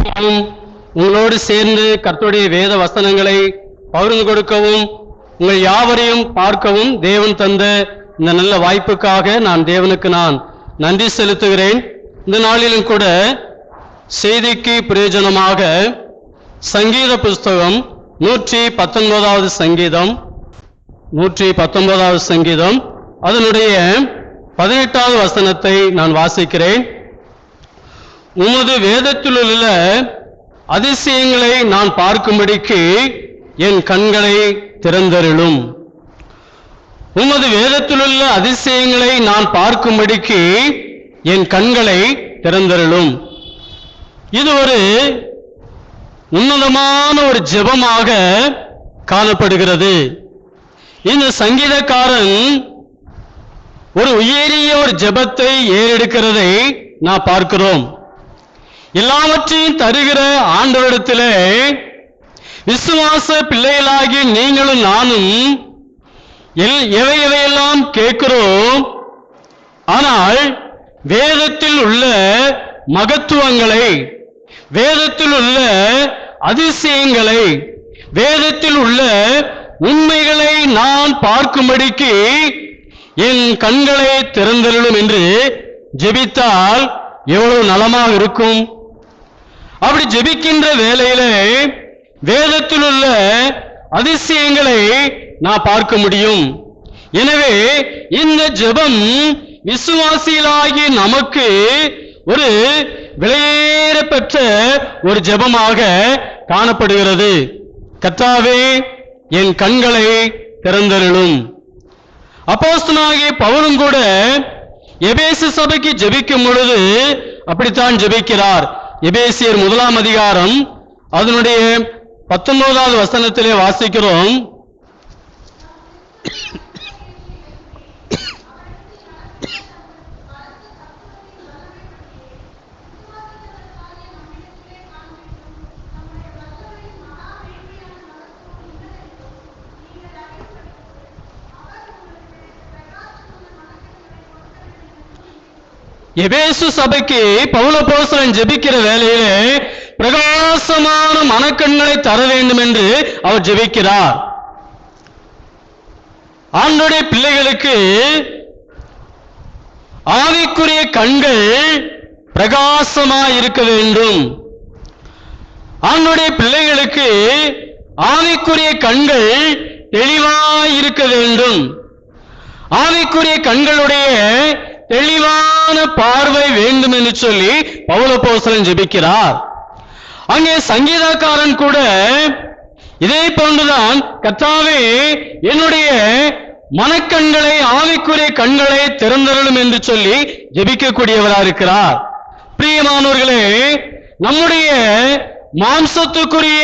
வாசிக்கவும் உங்களோடு சேர்ந்து கர்த்தருடைய வேத வசனங்களை பகிர்ந்து கொடுக்கவும் உங்கள் யாவரையும் பார்க்கவும் தேவன் தந்த இந்த நல்ல வாய்ப்புக்காக நான் தேவனுக்கு நன்றி செலுத்துகிறேன். இந்த நாளிலும் கூட செய்திக்கு பிரயோஜனமாக சங்கீத புஸ்தகம் 119வது சங்கீதம் அதனுடைய 18வது வசனத்தை நான் வாசிக்கிறேன். உமது வேதத்திலுள்ள அதிசயங்களை நான் பார்க்கும்படிக்கு என் கண்களை திறந்தருளும். உமது வேதத்திலுள்ள அதிசயங்களை நான் பார்க்கும்படிக்கு என் கண்களை திறந்தருளும். இது ஒரு உன்னதமான ஒரு ஜெபமாக காணப்படுகிறது. இந்த சங்கீதக்காரன் ஒரு உயரிய ஒரு ஜெபத்தை ஏறெடுக்கிறதை நான் பார்க்கிறோம். எல்லாவற்றையும் தருகிற ஆண்டவரிடத்திலே விசுவாச பிள்ளைகளாகி நீங்களும் நானும் எவையெல்லாம் கேட்கிறோம். ஆனால் வேதத்தில் உள்ள மகத்துவங்களை, வேதத்தில் உள்ள அதிசயங்களை, வேதத்தில் உள்ள உண்மைகளை நான் பார்க்கும்படிக்கு என் கண்களை திறந்தருளும் என்று ஜெபித்தால் எவ்வளவு நலமாக இருக்கும். அப்படி ஜெபிக்கின்ற வேளையிலே வேதத்தில் உள்ள அதிசயங்களை நான் பார்க்க முடியும். எனவே இந்த ஜெபம் விசுவாசிகளாகி நமக்கு ஒரு விலையேற பெற்ற ஒரு ஜெபமாக காணப்படுகிறது. கர்த்தாவே என் கண்களை திறந்தருளும். அப்போஸ்தலனாகிய பவுலும் கூட எபேசு சபைக்கு ஜெபிக்கும் பொழுது அப்படித்தான் ஜெபிக்கிறார். எபேசியர் 1ஆம் அதிகாரம் அதனுடைய 19வது வசனத்திலே வாசிக்கிறோம். எபேசு சபைக்கு பவுல் அப்போஸ்தலன் ஜெபிக்கிற வேளையிலே பிரகாசமான மனக்கண்களை தர வேண்டும் என்று அவர் ஜெபிக்கிறார். ஆண்டவருடைய பிள்ளைகளுக்கு ஆவிக்குரிய கண்கள் பிரகாசமாய் இருக்க வேண்டும். ஆண்டவருடைய பிள்ளைகளுக்கு ஆவிக்குரிய கண்கள் தெளிவாய் இருக்க வேண்டும். ஆவிக்குரிய கண்களுடைய தெளிவான பார்வை வேண்டும் என்று சொல்லி பவுல் அப்போஸ்தலன் ஜெபிக்கிறார். அங்கே சங்கீதக்காரன் கூட இதே போன்றுதான் கர்த்தாவே என்னுடைய மனக்கண்களை, ஆவிக்குரிய கண்களை திறந்தருளும் என்று சொல்லி ஜெபிக்கக்கூடியவராக இருக்கிறார். பிரியமானவர்களே, நம்முடைய மாம்சத்துக்குரிய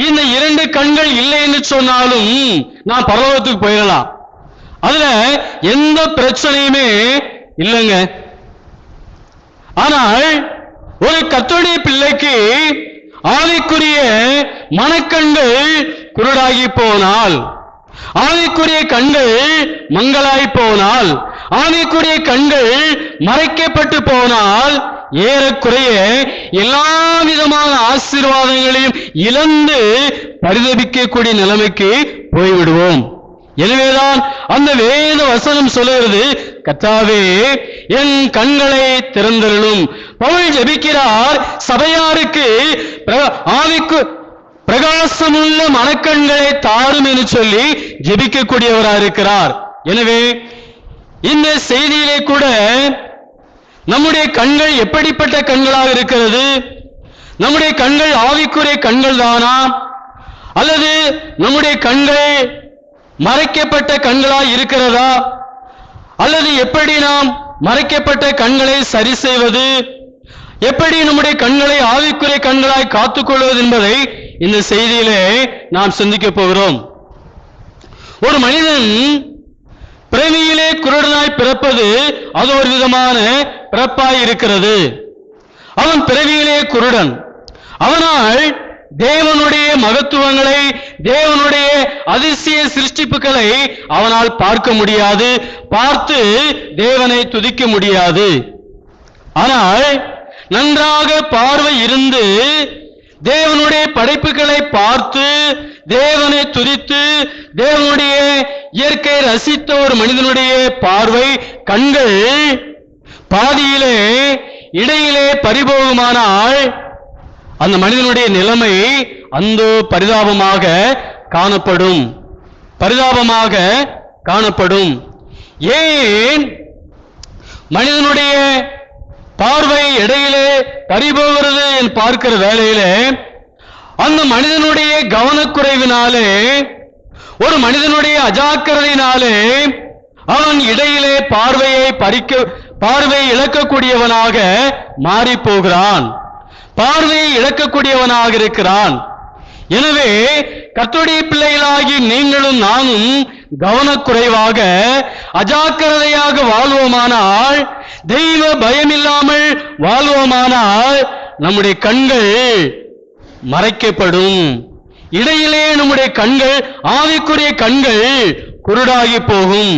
இந்த 2 கண்கள் இல்லை என்று சொன்னாலும் நான் பரலோகத்துக்கு போயிடலாம். அதுல எந்த பிரச்சனையுமே இல்லைங்க. ஆனால் ஒரு கர்த்தருடைய பிள்ளைக்கு ஆவிக்குரிய மனக்கண்கள் குருடாகி போனால், ஆவிக்குரிய கண்கள் மங்களாய் போனால், ஆவிக்குரிய கண்கள் மறைக்கப்பட்டு போனால் ஏறக்குறைய எல்லா விதமான ஆசீர்வாதங்களையும் இழந்து பரிதபிக்கக்கூடிய நிலைமைக்கு போய்விடுவோம். எனவேதான் அந்த வேத வசனம் சொல்லுகிறது, கர்த்தாவே என் கண்களை திறந்தருளும். பவுல் ஜெபிக்கிறார், சபையாருக்கு ஆவிக்கு பிரகாசமுள்ள மனக்கண்களை தாரும் என்று சொல்லி ஜெபிக்கக்கூடியவராக இருக்கிறார். எனவே இந்த செய்தியிலே கூட நம்முடைய கண்கள் எப்படிப்பட்ட கண்களாக இருக்கிறது? நம்முடைய கண்கள் ஆவிக்குரிய கண்கள் தானா, அல்லது நம்முடைய கண்கள் மறைக்கப்பட்ட கண்களாய் இருக்கிறதா? அல்லது எப்படி நாம் மறைக்கப்பட்ட கண்களை சரி செய்வது, எப்படி நம்முடைய கண்களை ஆவிக்குரிய கண்களாய் காத்துக்கொள்வது என்பதை இந்த செய்தியிலே நாம் சிந்திக்க போகிறோம். ஒரு மனிதன் பிறவியிலே குருடனாய் பிறப்பது அது ஒரு விதமான பிறப்பாய் இருக்கிறது. அவன் பிறவியிலே குருடன். அவனால் தேவனுடைய மகத்துவங்களை, தேவனுடைய அதிசய சிருஷ்டிப்புகளை அவனால் பார்க்க முடியாது, பார்த்து தேவனை துதிக்க முடியாது. ஆனால் நன்றாக பார்வை இருந்து தேவனுடைய படைப்புகளை பார்த்து தேவனை துதித்து தேவனுடைய இயற்கை ரசித்த ஒரு மனிதனுடைய பார்வை கண்கள் பாதியிலே இடையிலே பறிபோகுமானால் அந்த மனிதனுடைய நிலைமை அந்த பரிதாபமாக காணப்படும். ஏன் மனிதனுடைய பார்வை இடையிலே பறிபோகிறது என்று பார்க்கிற வேளையிலே அந்த மனிதனுடைய கவனக்குறைவினாலே ஒரு மனிதனுடைய அஜாக்கிரதையினாலே அவன் இடையிலே பார்வையை இழக்கக்கூடியவனாக மாறி போகிறான், பார்வையை இழக்கக்கூடியவனாக இருக்கிறான். எனவே கர்த்தருடைய பிள்ளைகளாகி நீங்களும் நானும் கவனக்குறைவாக அஜாக்கிரதையாக வாழ்வோமானால், தெய்வ பயமில்லாமல் வாழ்வோமானால் நம்முடைய கண்கள் மறைக்கப்படும். இடையிலே நம்முடைய கண்கள், ஆவிக்குரிய கண்கள் குருடாகி போகும்.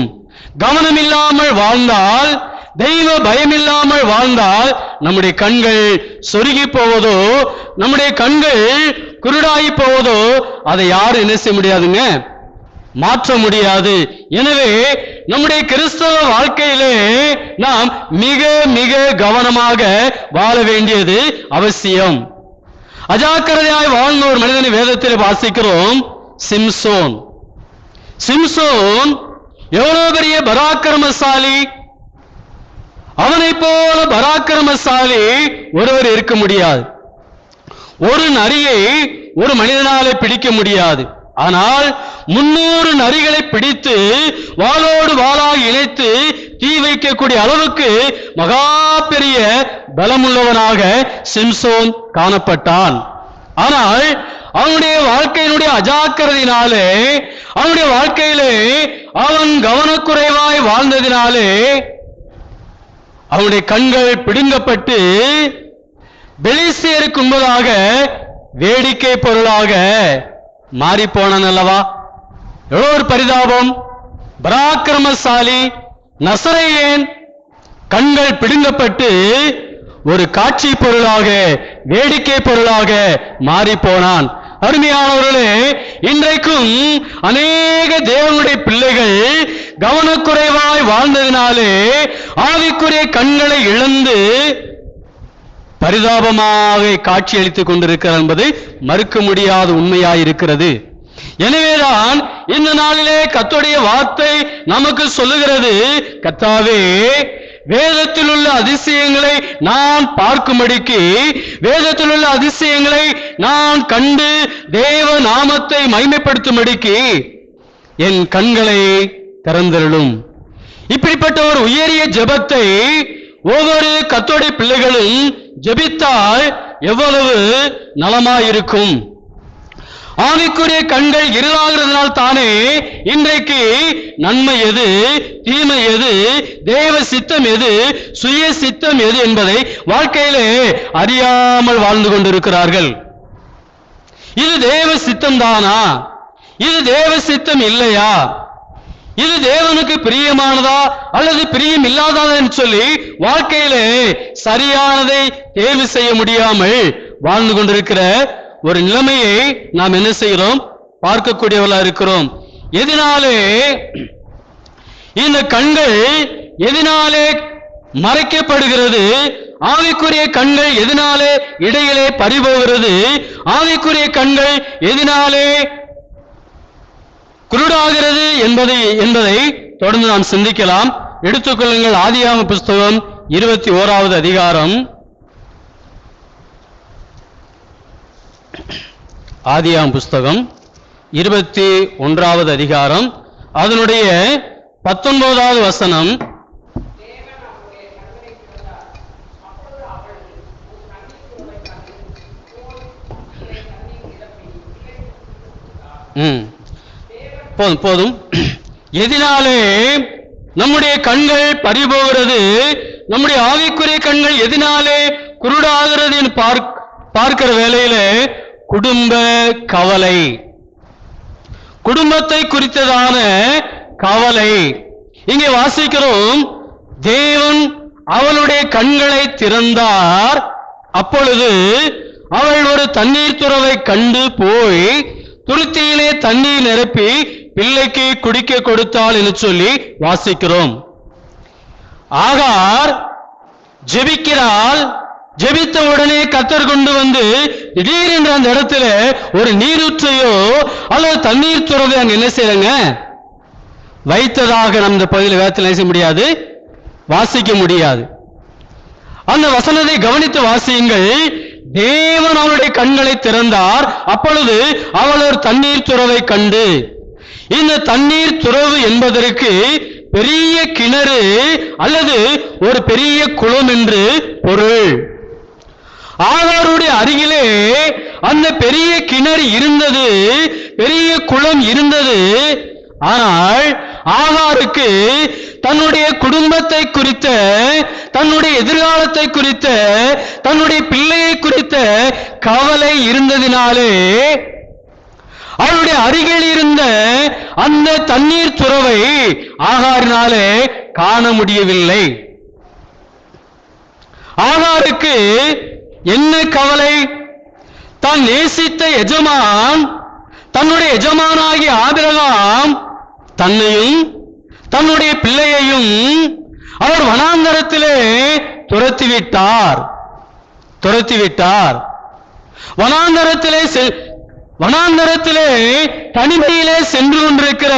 கவனமில்லாமல் வாழ்ந்தால், தெய்வ பயமில்லாமல் வாழ்ந்தால் நம்முடைய கண்கள் சொருகி போவதோ, நம்முடைய கண்கள் குருடாகி போவதோ அதை யாரும் என்ன செய்ய முடியாதுங்க, மாற்ற முடியாது. எனவே நம்முடைய கிறிஸ்தவ வாழ்க்கையிலே நாம் மிக மிக கவனமாக வாழ வேண்டியது அவசியம். அஜாக்கிரதையாய் வாழ்ந்த ஒரு மனிதனை வேதத்தில் வாசிக்கிறோம். சிம்சோன் எவ்வளவு பெரிய பராக்கிரமசாலி! அவனை போல பராக்கிரமசாலி ஒருவர் இருக்க முடியாது. ஒரு நரியை ஒரு மனிதனாலே பிடிக்க முடியாது. ஆனால் 300 நரிகளை பிடித்து வாளோடு வாளாக இணைத்து தீ வைக்கக்கூடிய அளவுக்கு மகா பெரிய பலமுள்ளவனாக சிம்சோன் காணப்பட்டான். ஆனால் அவனுடைய வாழ்க்கையினுடைய அஜாக்கிரதையினாலே, அவனுடைய வாழ்க்கையிலே அவன் கவனக்குறைவாய் வாழ்ந்ததினாலே அவனுடைய கண்கள் பிடுங்கப்பட்டு பெலிஸ்தியருக்கு முன்பதாக வேடிக்கை பொருளாக மாறி போனான் அல்லவா? எவ்வளவு ஒரு பரிதாபம்! பராக்கிரமசாலி நசரேயன் கண்கள் பிடுங்கப்பட்டு ஒரு காட்சி பொருளாக, வேடிக்கை பொருளாக மாறி போனான். அருமையானவர்களே, இன்றைக்கும் அநேக தேவனுடைய பிள்ளைகள் கவனக்குறைவாய் வாழ்ந்ததினாலே ஆவிக்குரிய கண்களை இழந்து பரிதாபமாக காட்சியளித்துக் கொண்டிருக்கிறார் என்பது மறுக்க முடியாத உண்மையாயிருக்கிறது. எனவேதான் இந்த நாளிலே கர்த்தருடைய வார்த்தை நமக்கு சொல்லுகிறது, கர்த்தாவே, வேதத்தில் உள்ள அதிசயங்களை நான் பார்க்கும்படிக்கு, வேதத்தில் உள்ள அதிசயங்களை நான் கண்டு தேவ நாமத்தை மகிமைப்படுத்தும்படிக்கு என் கண்களை திறந்தருளும். இப்படிப்பட்ட ஒரு உயரிய ஜெபத்தை ஒவ்வொரு கர்த்தருடைய பிள்ளைகளும் ஜெபித்தால் எவ்வளவு நலமாயிருக்கும். ஆவிக்குரிய கண்கள் இருளாகிறதுனால் தானே இன்றைக்கு நன்மை எது, தீமை எது, தேவ சித்தம் எது, சுய சித்தம் எது என்பதை வாழ்க்கையிலே அறியாமல் வாழ்ந்து கொண்டிருக்கிறார்கள். இது தேவ சித்தம் தானா, இது தேவ சித்தம் இல்லையா, இது தேவனுக்கு பிரியமானதா அல்லது பிரியம் இல்லாததா என்று சொல்லி வாழ்க்கையிலே சரியானதை தேர்வு செய்ய முடியாமல் வாழ்ந்து கொண்டிருக்கிற ஒரு நிலைமையை நாம் என்ன செய்கிறோம், பார்க்கக்கூடியவர்களா இருக்கிறோம். எதனாலே இந்த கண்கள் எதனாலே மறைக்கப்படுகிறது, ஆவிக்குரிய கண்கள் எதனாலே இடையிலே பறிபோகிறது, ஆவிக்குரிய கண்கள் எதனாலே குருடாகிறது என்பதை தொடர்ந்து நாம் சிந்திக்கலாம். எடுத்துக்கொள்ளுங்கள், ஆதியாகம புஸ்தகம் 21வது அதிகாரம். ஆதியாகம புஸ்தகம் 21வது அதிகாரம், அதனுடைய 19வது வசனம். போதும். எதினாலே நம்முடைய கண்கள் பறிபோகிறது, நம்முடைய ஆவிக்குரிய கண்கள் எதினாலே குருடாகிறது என்று பார்க்கிற வேளையிலே குடும்ப கவலை, குடும்பத்தை குறித்ததான கவலை. இங்கே வாசிக்கிறோம், தேவன் அவளுடைய கண்களை திறந்தார், அப்பொழுது அவள் ஒரு தண்ணீர் துறவை கண்டு போய் துருத்தியிலே தண்ணீர் நிரப்பி பிள்ளைக்கு குடிக்க கொடுத்தாள் என்று சொல்லி வாசிக்கிறோம். ஆகார் ஜெபிக்கிறாள். ஜெபித்த உடனே கர்த்தர் கொண்டு வந்து திடீரென்று அந்த இடத்துல ஒரு நீரூற்றையோ அல்லது தண்ணீர் துறவை அங்க என்ன செய்யறங்க வைத்ததாக நம்ம பகுதியில் வேதத்தில் என்ன செய்ய முடியாது, வாசிக்க முடியாது. அந்த வசனத்தை கவனித்து வாசியுங்கள். தேவன் அவளுடைய கண்களை திறந்தார். அப்பொழுது அவள் ஒரு தண்ணீர் துறவை கண்டு. இந்த தண்ணீர் துறவு என்பதற்கு பெரிய கிணறு அல்லது ஒரு பெரிய குளம் என்று பொருள். ஆகாருடைய அருகிலே அந்த பெரிய கிணறு இருந்தது, பெரிய குளம் இருந்தது. ஆனால் ஆகாருக்கு தன்னுடைய குடும்பத்தை குறித்த, தன்னுடைய எதிர்காலத்தை குறித்த, தன்னுடைய பிள்ளையை குறித்த கவலை இருந்ததினாலே அவருடைய அருகில் இருந்த அந்த தண்ணீர் துறவை ஆகாரினாலே காண முடியவில்லை. ஆகாருக்கு என்ன கவலை? தான் நேசித்த எஜமான், தன்னுடைய எஜமானாகிய ஆபிரகாம் தன்னையும் தன்னுடைய பிள்ளையையும் அவர் வனாந்தரத்திலே துரத்திவிட்டார். வனாந்தரத்திலே தனிமையிலே சென்று கொண்டிருக்கிற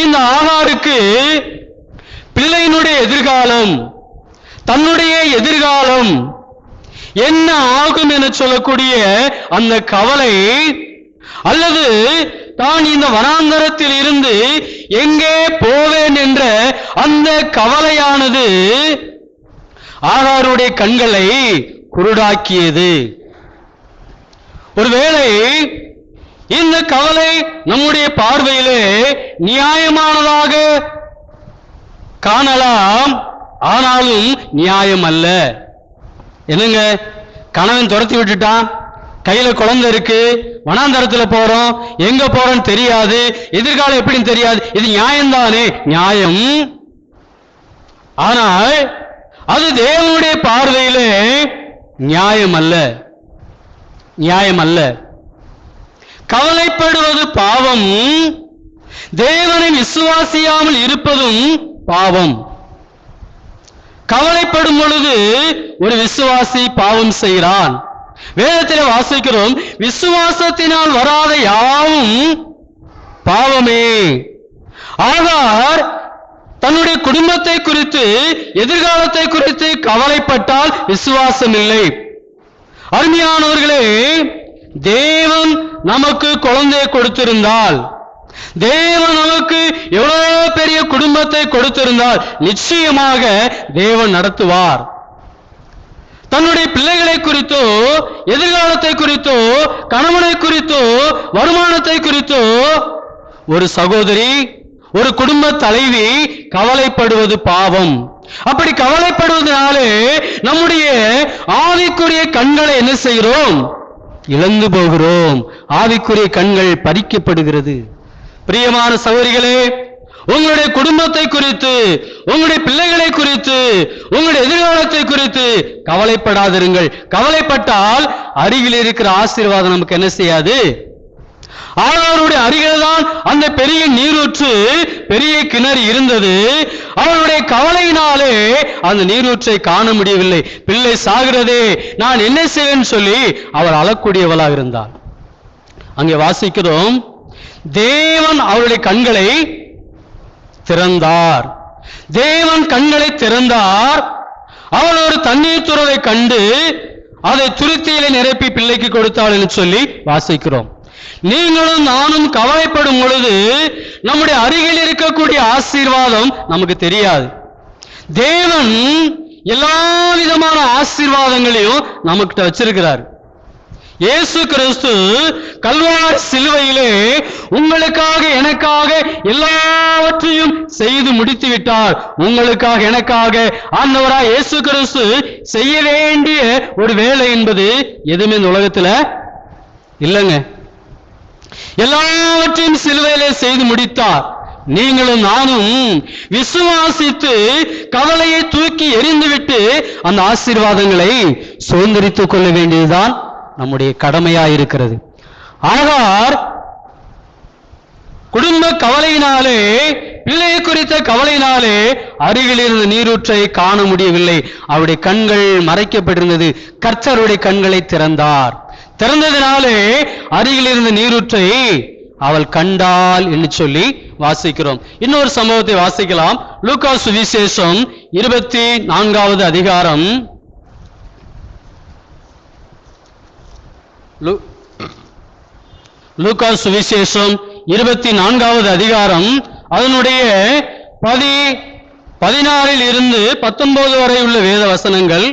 இந்த ஆகாருக்கு பிள்ளையினுடைய எதிர்காலம், தன்னுடைய எதிர்காலம் என்ன ஆகும் என சொல்லக்கூடிய அந்த கவலை, அல்லது தான் இந்த வனாந்தரத்தில் இருந்து எங்கே போவேன் என்ற அந்த கவலையானது ஆகாருடைய கண்களை குருடாக்கியது. ஒருவேளை இந்த கவலை நம்முடைய பார்வையிலே நியாயமானதாக காணலாம், ஆனாலும் நியாயம் அல்ல. என்னங்க, கணவன் துரத்தி விட்டுட்டான், கையில குழந்தை இருக்கு, வனாந்தரத்துல போறோம், எங்க போறோம்னு தெரியாது, எதிர்காலம் எப்படின்னு தெரியாது, இது நியாயம்தானே? நியாயம். ஆனால் அது தேவனுடைய பார்வையிலே நியாயம் அல்ல. கவலைப்படுவது பாவம், தேவனை விசுவாசியாமல் இருப்பதும் பாவம். கவலைப்படும் பொழுது ஒரு விசுவாசி பாவம் செய்கிறான். வேதத்தில் வாசிக்கிறோம், விசுவாசத்தினால் வராத யாவும் பாவமே. ஆகார் தன்னுடைய குடும்பத்தை குறித்து, எதிர்காலத்தை குறித்து கவலைப்பட்டால் விசுவாசம் இல்லை. அருமையானவர்களே, தேவன் நமக்கு குழந்தையை கொடுத்திருந்தால், தேவன் நமக்கு எவ்வளவு பெரிய குடும்பத்தை கொடுத்திருந்தால் நிச்சயமாக தேவன் நடத்துவார். தன்னுடைய பிள்ளைகளை குறித்தோ, எதிர்காலத்தை குறித்தோ, கணவனை குறித்தோ, வருமானத்தை குறித்தோ ஒரு சகோதரி, ஒரு குடும்ப தலைவி கவலைப்படுவது பாவம். அப்படி கவலைப்படுவதனாலே நம்முடைய ஆவிக்குரிய கண்களை என்ன செய்கிறோம்? இழந்து போகிறோம். ஆவிக்குரிய கண்கள் பறிக்கப்படுகிறது. பிரியமான சகோதரிகளே, உங்களுடைய குடும்பத்தை குறித்து, உங்களுடைய பிள்ளைகளை குறித்து, உங்களுடைய எதிர்காலத்தை குறித்து கவலைப்படாதிருங்கள். கவலைப்பட்டால் அருகில் இருக்கிற ஆசீர்வாதம் நமக்கு என்ன செய்யாது? ஆனாருடைய அருகில் தான் அந்த பெரிய நீரூற்று, பெரிய கிணறு இருந்தது. அவருடைய கவலையினாலே அந்த நீரூற்றை காண முடியவில்லை. பிள்ளை சாகிறதே, நான் என்ன செய்வேன் சொல்லி அவள் அழக்கூடியவளாக இருந்தாள். அங்கே வாசிக்கிறோம், தேவன் அவருடைய கண்களை திறந்தார். தேவன் கண்களை திறந்தார். அவள் ஒரு தண்ணீர் துறவை கண்டு அதை துருத்தியிலே நிரப்பி பிள்ளைக்கு கொடுத்தாள் என்று சொல்லி வாசிக்கிறோம். நீங்களும் நானும் கவலைப்படும் பொழுது நம்முடைய அருகில் இருக்கக்கூடிய ஆசீர்வாதம் நமக்கு தெரியாது. தேவன் எல்லா விதமான ஆசீர்வாதங்களையும் நமக்கு வச்சிருக்கிறார். இயேசு கிறிஸ்து கல்வாரி சிலுவையிலே உங்களுக்காக எனக்காக எல்லாவற்றையும் செய்து முடித்து விட்டார். உங்களுக்காக எனக்காக ஆண்டவராய் இயேசு கிறிஸ்து செய்ய வேண்டிய ஒரு வேலை என்பது எதுவுமே இந்த உலகத்துல இல்லைங்க. எல்லாவற்றையும் சிலுவையிலே செய்து முடித்தார். நீங்களும் நானும் விசுவாசித்து கவலையை தூக்கி எறிந்துவிட்டு அந்த ஆசீர்வாதங்களை சுதந்திரித்துக் கொள்ள வேண்டியதுதான் நம்முடைய கடமையாயிருக்கிறது. ஆகார் குடும்ப கவலையினாலே, பிள்ளையை குறித்த கவலையினாலே அருகில் இருந்த நீரூற்றை காண முடியவில்லை. அவருடைய கண்கள் மறைக்கப்பட்டிருந்தது. கர்த்தருடைய கண்களை திறந்தார். திறந்ததினாலே அருகில் இருந்த நீரூற்றை அவள் கண்டாள் என்று சொல்லி வாசிக்கிறோம். இன்னொரு சம்பவத்தை வாசிக்கலாம். லூக்கா சுவிசேஷம் 24வது அதிகாரம். லூக்கா சுவிசேஷம் 24வது அதிகாரம், அதனுடைய 16 இருந்து 19 வரை உள்ள வேத வசனங்கள்.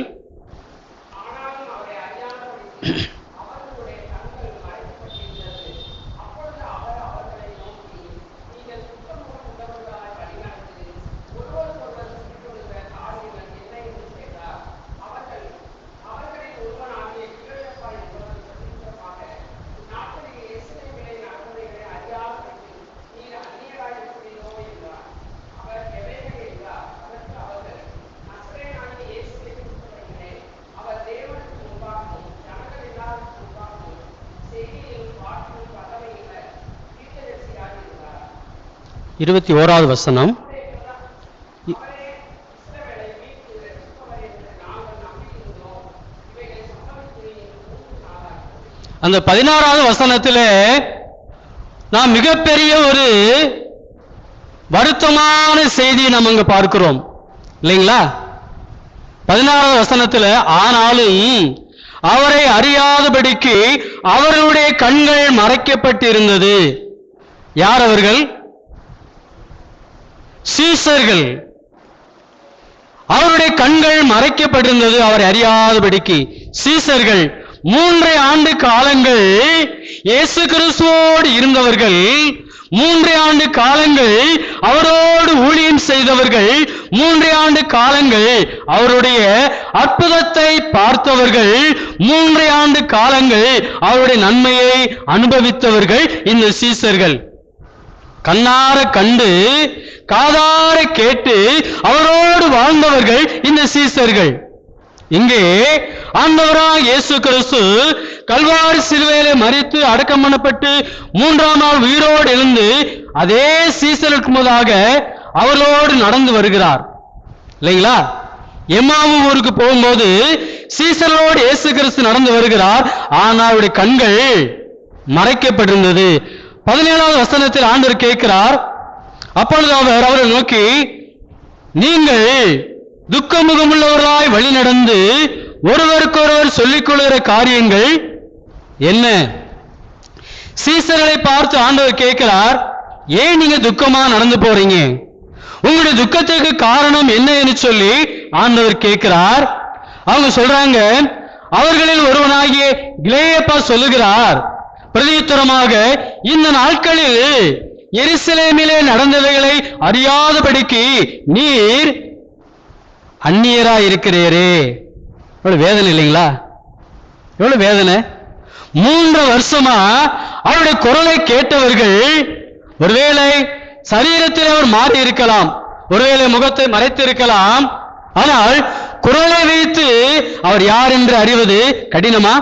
இருபத்தி 1வது வசனம். அந்த 16வது வசனத்திலே நாம் மிகப்பெரிய ஒரு வருத்தமான செய்தியை நாம் அங்க பார்க்கிறோம் இல்லைங்களா? 16வது வசனத்துல, ஆனாலும் அவரை அறியாதபடிக்கு அவர்களுடைய கண்கள் மறைக்கப்பட்டிருந்தது. யார் அவர்கள்? சீசர்கள். அவருடைய கண்கள் மறைக்கப்பட்டிருந்தது அவரை அறியாதபடிக்கு. சீசர்கள் 3 ஆண்டு காலங்கள் இயேசு கிறிஸ்துவோடு இருந்தவர்கள், 3 ஆண்டு காலங்கள் அவரோடு ஊழியம் செய்தவர்கள், 3 ஆண்டு காலங்கள் அவருடைய அற்புதத்தை பார்த்தவர்கள், 3 ஆண்டு காலங்கள் அவருடைய நன்மையை அனுபவித்தவர்கள் இந்த சீசர்கள். கண்ணார கண்டு காதார கேட்டு அவரோடு வாழ்ந்தவர்கள் இந்த சீசர்கள். இங்கே ஆண்டவராகிய இயேசு கிறிஸ்து கல்வாரி சிலுவையிலே மரித்து அடக்கம் பண்ணப்பட்டு 3ஆம் நாள் உயிரோடு எழுந்து அதே சீசருக்கு முன்னதாக அவர்களோடு நடந்து வருகிறார் இல்லைங்களா? எம்மாவு ஊருக்கு போகும்போது சீசரோடு இயேசு கிறிஸ்து நடந்து வருகிறார். ஆனால் அவருடைய கண்கள் மறைக்கப்பட்டிருந்தது. 17வது வசனத்தில் ஆண்டவர் கேட்கிறார். அப்பொழுது அவர் அவரை நோக்கி, நீங்கள் துக்கமுகமுள்ளவர்களாய் வழி நடந்து ஒருவருக்கொருவர் சொல்லிக் கொள்கிற காரியங்கள் என்ன? சீசர்களை பார்த்து ஆண்டவர் கேட்கிறார், ஏன் நீங்க துக்கமா நடந்து போறீங்க? உங்களுடைய துக்கத்துக்கு காரணம் என்ன என்று சொல்லி ஆண்டவர் கேட்கிறார். அவங்க சொல்றாங்க, அவர்களில் ஒருவனாகிய கிலேயப்பா சொல்லுகிறார் பிரதியுத்தரமாக, இந்த நாட்களில் எருசலேமிலே நடந்தவைகளை அறியாதபடிக்கு நீர் அந்நியரா இருக்கிறீரே. எவ்வளவு வேதனை இல்லைங்களா? எவ்வளவு வேதனை! 3 வருஷமா அவருடைய குரலை கேட்டவர்கள், ஒருவேளை சரீரத்தில் அவர் மாறி இருக்கலாம், ஒருவேளை முகத்தை மறைத்து இருக்கலாம், ஆனால் குரலை வைத்து அவர் யார் என்று அறிவது கடினமா?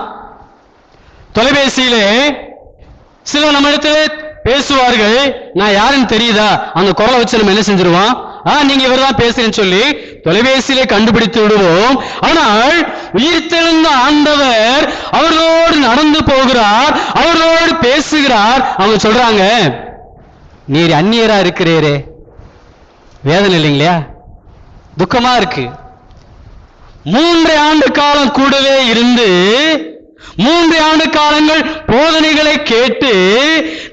தொலைபேசியிலே சில நம்ம இடத்துல பேசுவார்கள், நான் யாருன்னு தெரியுதா? அந்த குரலை வச்சு நம்ம என்ன செஞ்சிருவோம்? நீங்க இவர்தான் பேசுறேன்னு சொல்லி தொலைபேசியிலே கண்டுபிடித்து விடுவோம். ஆனால் உயிர்த்தெழுந்த ஆண்டவர் அவர்களோடு நடந்து போகிறார், அவர்களோடு பேசுகிறார். அவங்க சொல்றாங்க, நீர் அந்நியரா இருக்கிறீரே. வேதனை இல்லைங்களா? துக்கமா இருக்கு. 3 ஆண்டு காலம் கூடவே இருந்து 3 ஆண்டு காலங்கள் போதனைகளை கேட்டு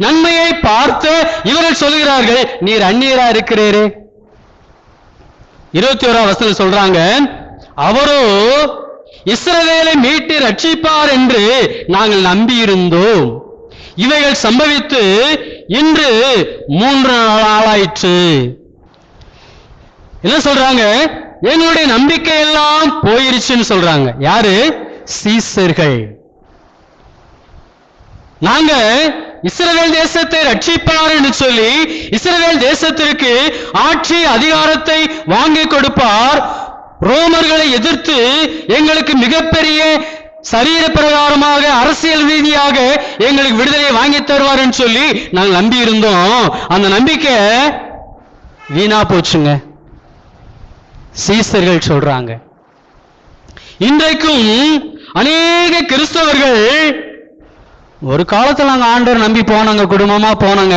நன்மையை பார்த்து இவர்கள் சொல்கிறார்கள், நீர் அந்நியரா இருக்கிறீரே. 21ஆம் வசனம் சொல்றாங்க, அவரோ இஸ்ரவேலை மீட்டு ரட்சிப்பார் என்று நாங்கள் நம்பியிருந்தோம். இவைகள் சம்பவித்து இன்று 3 நாளாயிற்று. என்ன சொல்றாங்க? எங்களுடைய நம்பிக்கை எல்லாம் போயிருச்சுன்னு சொல்றாங்க. யாரு? சீசர்கள். நாங்க இஸ்ரவேல் தேசத்தை ரட்சிப்பார் என்று சொல்லி இஸ்ரவேல் தேசத்திற்கு ஆட்சி அதிகாரத்தை வாங்கி கொடுப்பார், ரோமர்களை எதிர்த்து எங்களுக்கு மிகப்பெரிய சரீர பிரகாரமாக அரசியல் ரீதியாக எங்களுக்கு விடுதலை வாங்கி தருவார்னு சொல்லி நாங்கள் நம்பி இருந்தோம். அந்த நம்பிக்கை வீணா போச்சுங்க. சீசர்கள் சொல்றாங்க. இன்றைக்கும் அநேக கிறிஸ்தவர்கள் ஒரு காலத்துல நாங்க ஆண்டவர் நம்பி போனாங்க, குடும்பமா போனாங்க,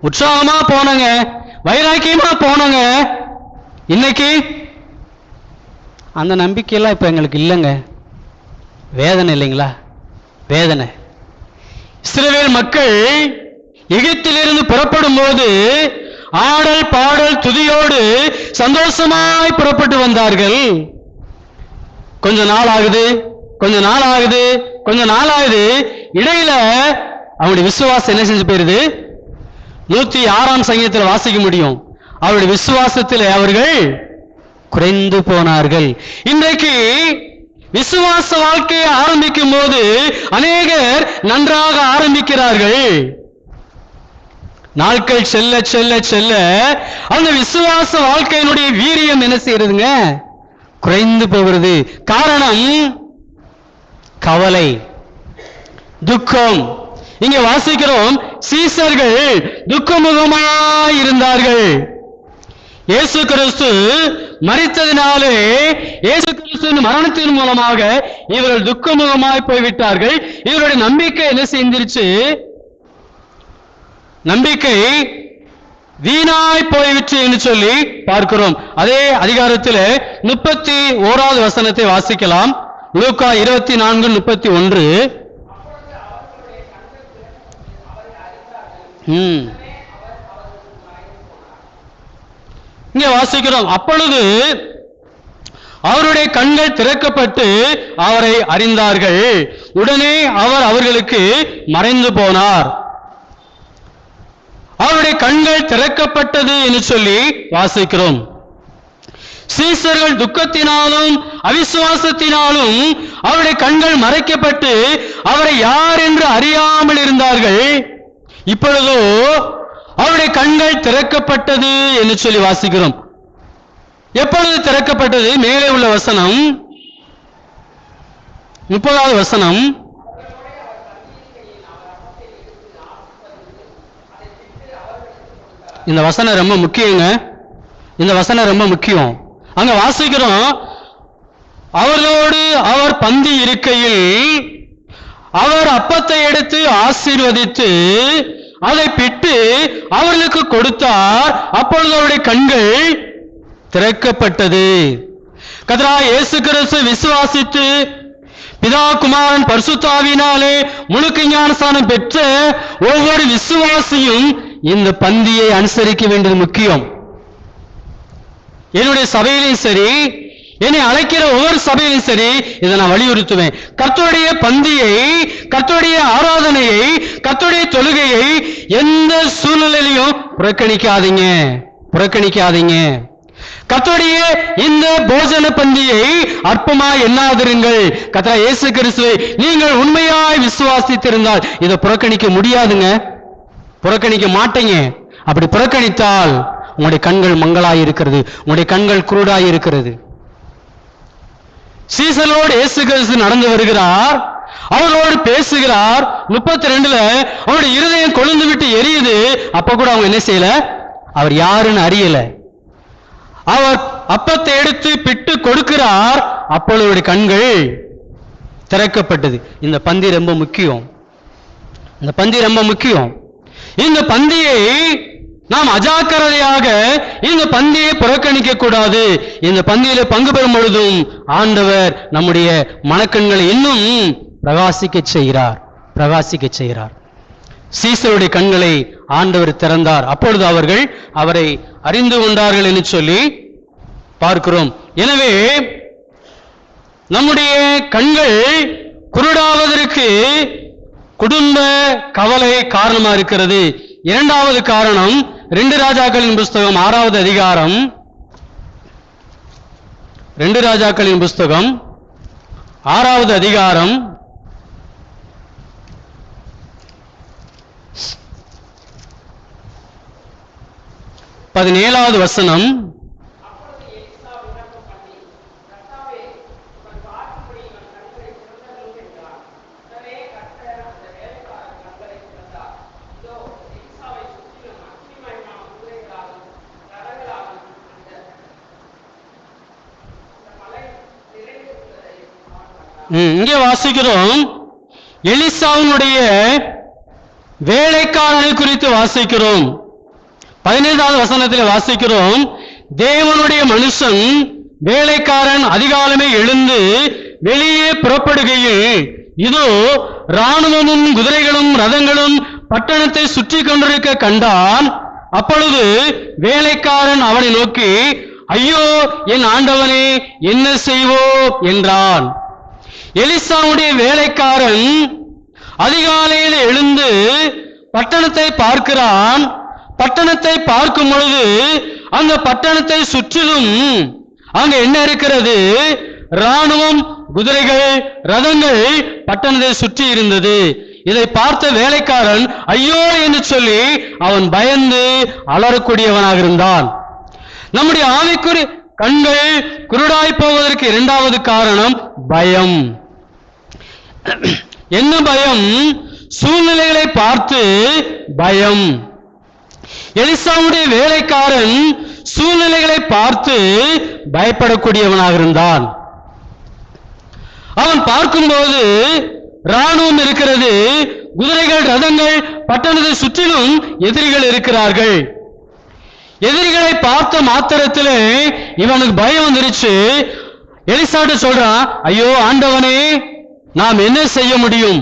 உற்சாகமா போனாங்க, வைராக்கியமா போனாங்க. இன்னைக்கு அந்த நம்பிக்கையெல்லாம் இப்ப எங்களுக்கு இல்லைங்க. வேதனை இல்லைங்களா? வேதனை. இஸ்ரவேல் மக்கள் எகிப்திலிருந்து புறப்படும் போது ஆடல் பாடல் துதியோடு சந்தோஷமாய் புறப்பட்டு வந்தார்கள். கொஞ்ச நாள் ஆகுது. இடையில அவருடைய விசுவாசம் என்ன செஞ்சு போயிருது? 106ஆம் சங்கீதத்தில் வாசிக்க முடியும். அவருடைய விசுவாசத்தில் அவர்கள் குறைந்து போனார்கள். இன்றைக்கு விசுவாச வாழ்க்கையை ஆரம்பிக்கும் போது அநேகர் நன்றாக ஆரம்பிக்கிறார்கள். நாட்கள் செல்ல செல்ல செல்ல அந்த விசுவாச வாழ்க்கையினுடைய வீரியம் என்ன செய்யறதுங்க? குறைந்து போகிறது. காரணம் கவலை, துக்கம். இங்க வாசிக்கிறோம், சீசர்கள் துக்கமுகமாய் இருந்தார்கள். இயேசு கிறிஸ்து மரித்ததினாலே, இயேசு கிறிஸ்துவின் மரணத்தின் மூலமாக இவர்கள் துக்கமுகமாய் போய்விட்டார்கள். இவருடைய நம்பிக்கை என்ன செஞ்சிருச்சு? நம்பிக்கை வீணாய் போய்விட்டு என்று சொல்லி பார்க்கிறோம். அதே அதிகாரத்தில் 31வது வசனத்தை வாசிக்கலாம். லூக்கா 24:31. இங்கே வாசிக்கிறோம், அப்பொழுது அவருடைய கண்கள் திறக்கப்பட்டு அவரை அறிந்தார்கள். உடனே அவர் அவர்களுக்கு மறைந்து போனார். அவருடைய கண்கள் திறக்கப்பட்டது என்று சொல்லி வாசிக்கிறோம். சீசர்கள் துக்கத்தினாலும் அவிசுவாசத்தினாலும் அவருடைய கண்கள் மறைக்கப்பட்டு அவரை யார் என்று அறியாமல் இருந்தார்கள். இப்பொழுதோ அவருடைய கண்கள் திறக்கப்பட்டது என்று சொல்லி வாசிக்கிறோம். எப்பொழுது திறக்கப்பட்டது? மேலே உள்ள வசனம் 30வது வசனம். இந்த வசனம் ரொம்ப முக்கியங்க. இந்த வசனம் ரொம்ப முக்கியம். அங்க வாசிக்கிறோம், அவர்களோடு அவர் பந்தி இருக்கையில் அவர் அப்பத்தை எடுத்து ஆசீர்வதித்து அதை பிட்டு அவர்களுக்கு கொடுத்தார். அப்பொழுது அவருடைய கண்கள் திறக்கப்பட்டது. கர்த்தராகிய இயேசு கிறிஸ்து விசுவாசித்து பிதா குமாரன் பரிசுத்த ஆவியினாலே முழுக்க ஞானஸ்நானம் பெற்ற ஒவ்வொரு விசுவாசியும் இந்த பந்தியை அனுசரிக்க வேண்டியது முக்கியம். என்னுடைய சபையிலும் சரி, என்னை அழைக்கிற ஒவ்வொரு சபையிலும் சரி, இதை நான் வலியுறுத்துவேன். கர்த்தருடைய பந்தியை, கர்த்தருடைய ஆராதனையை, கர்த்தருடைய தொழுகையை எந்த சூழ்நிலையிலும் புறக்கணிக்காதீங்க. கர்த்தருடைய இந்த போஜன பந்தியை அற்பமாய் எண்ணாதிருங்கள். கர்த்தர் இயேசு கிறிஸ்துவை நீங்கள் உண்மையாய் விசுவாசித்திருந்தால் இதை புறக்கணிக்க முடியாதுங்க, புறக்கணிக்க மாட்டீங்க. அப்படி புறக்கணித்தால் உங்களுடைய கண்கள் மங்களாய் இருக்கிறது, உங்களுடைய கண்கள் குருடாய் இருக்கிறது. சீசரோடு இயேசு கிறிஸ்து நடந்து வருகிறார், அவர்களோடு பேசுகிறார். 32ல அவருடைய இருதயம் கொழுந்து விட்டு எரியுது. அப்ப கூட அவங்க என்ன செய்யல? அவர் யாருன்னு அறியல. அவர் அப்பத்தை எடுத்து பிட்டு கொடுக்கிறார். அப்பொழுது கண்கள் திறக்கப்பட்டது. இந்த பந்தி ரொம்ப முக்கியம். இந்த பந்தியை நாம் அஜாக்கிரதையாக இந்த பந்தியை புறக்கணிக்க கூடாது. இந்த பந்தியில பங்கு பெறும் பொழுதும் ஆண்டவர் நம்முடைய மனக்கண்களை இன்னும் பிரகாசிக்க செய்கிறார். சீசருடைய கண்களை ஆண்டவர் திறந்தார். அப்பொழுது அவர்கள் அவரை அறிந்து கொண்டார்கள் என்று சொல்லி பார்க்கிறோம். எனவே நம்முடைய கண்கள் குருடாவதற்கு குடும்ப கவலை காரணமா இருக்கிறது. இரண்டாவது காரணம் 2 ராஜாக்களின் புஸ்தகம் 6வது அதிகாரம், 2 ராஜாக்களின் புஸ்தகம் 6வது அதிகாரம் 17வது வசனம். இங்கே வாசிக்கிறோம், எலிசாவினுடைய வேலைக்காரனை குறித்து வாசிக்கிறோம். 15வது வசனத்தில் வாசிக்கிறோம், தேவனுடைய மனுஷன் வேலைக்காரன் அதிகாலமே எழுந்து வெளியே புறப்படுகையில் இதோ இராணுவமும் குதிரைகளும் ரதங்களும் பட்டணத்தை சுற்றி கொண்டிருக்க கண்டான். அப்பொழுது வேலைக்காரன் அவனை நோக்கி, ஐயோ என் ஆண்டவனே, என்ன செய்வோம் என்றான். எலிசாவுடைய வேலைக்காரன் அதிகாலையில் எழுந்து பட்டணத்தை பார்க்கிறான். பட்டணத்தை பார்க்கும் பொழுது அந்த பட்டணத்தை சுற்றிலும் அங்க என்ன இருக்கிறது? இராணுவம், குதிரைகள், ரதங்கள் பட்டணத்தை சுற்றி இருந்தது. இதை பார்த்த வேலைக்காரன் ஐயோ என்று சொல்லி அவன் பயந்து அலறக்கூடியவனாக இருந்தான். நம்முடைய ஆவிக்குறி கண்கள் குருடாய் போவதற்கு இரண்டாவது காரணம் பயம். என்ன பயம்? சூழ்நிலைகளை பார்த்து பயம். எலிசாவுடைய வேலைக்காரன் சூழ்நிலைகளை பார்த்து பயப்படக்கூடியவனாக இருந்தான். அவன் பார்க்கும்போது இராணுவம் இருக்கிறது, குதிரைகள், ரதங்கள், பட்டணத்தை சுற்றிலும் எதிரிகள் இருக்கிறார்கள். எதிரிகளை பார்த்த மாத்திரத்திலே இவனுக்கு பயம் வந்துருச்சு. எலிசாட்ட சொல்றான், ஐயோ ஆண்டவனே, நாம் என்ன செய்ய முடியும்?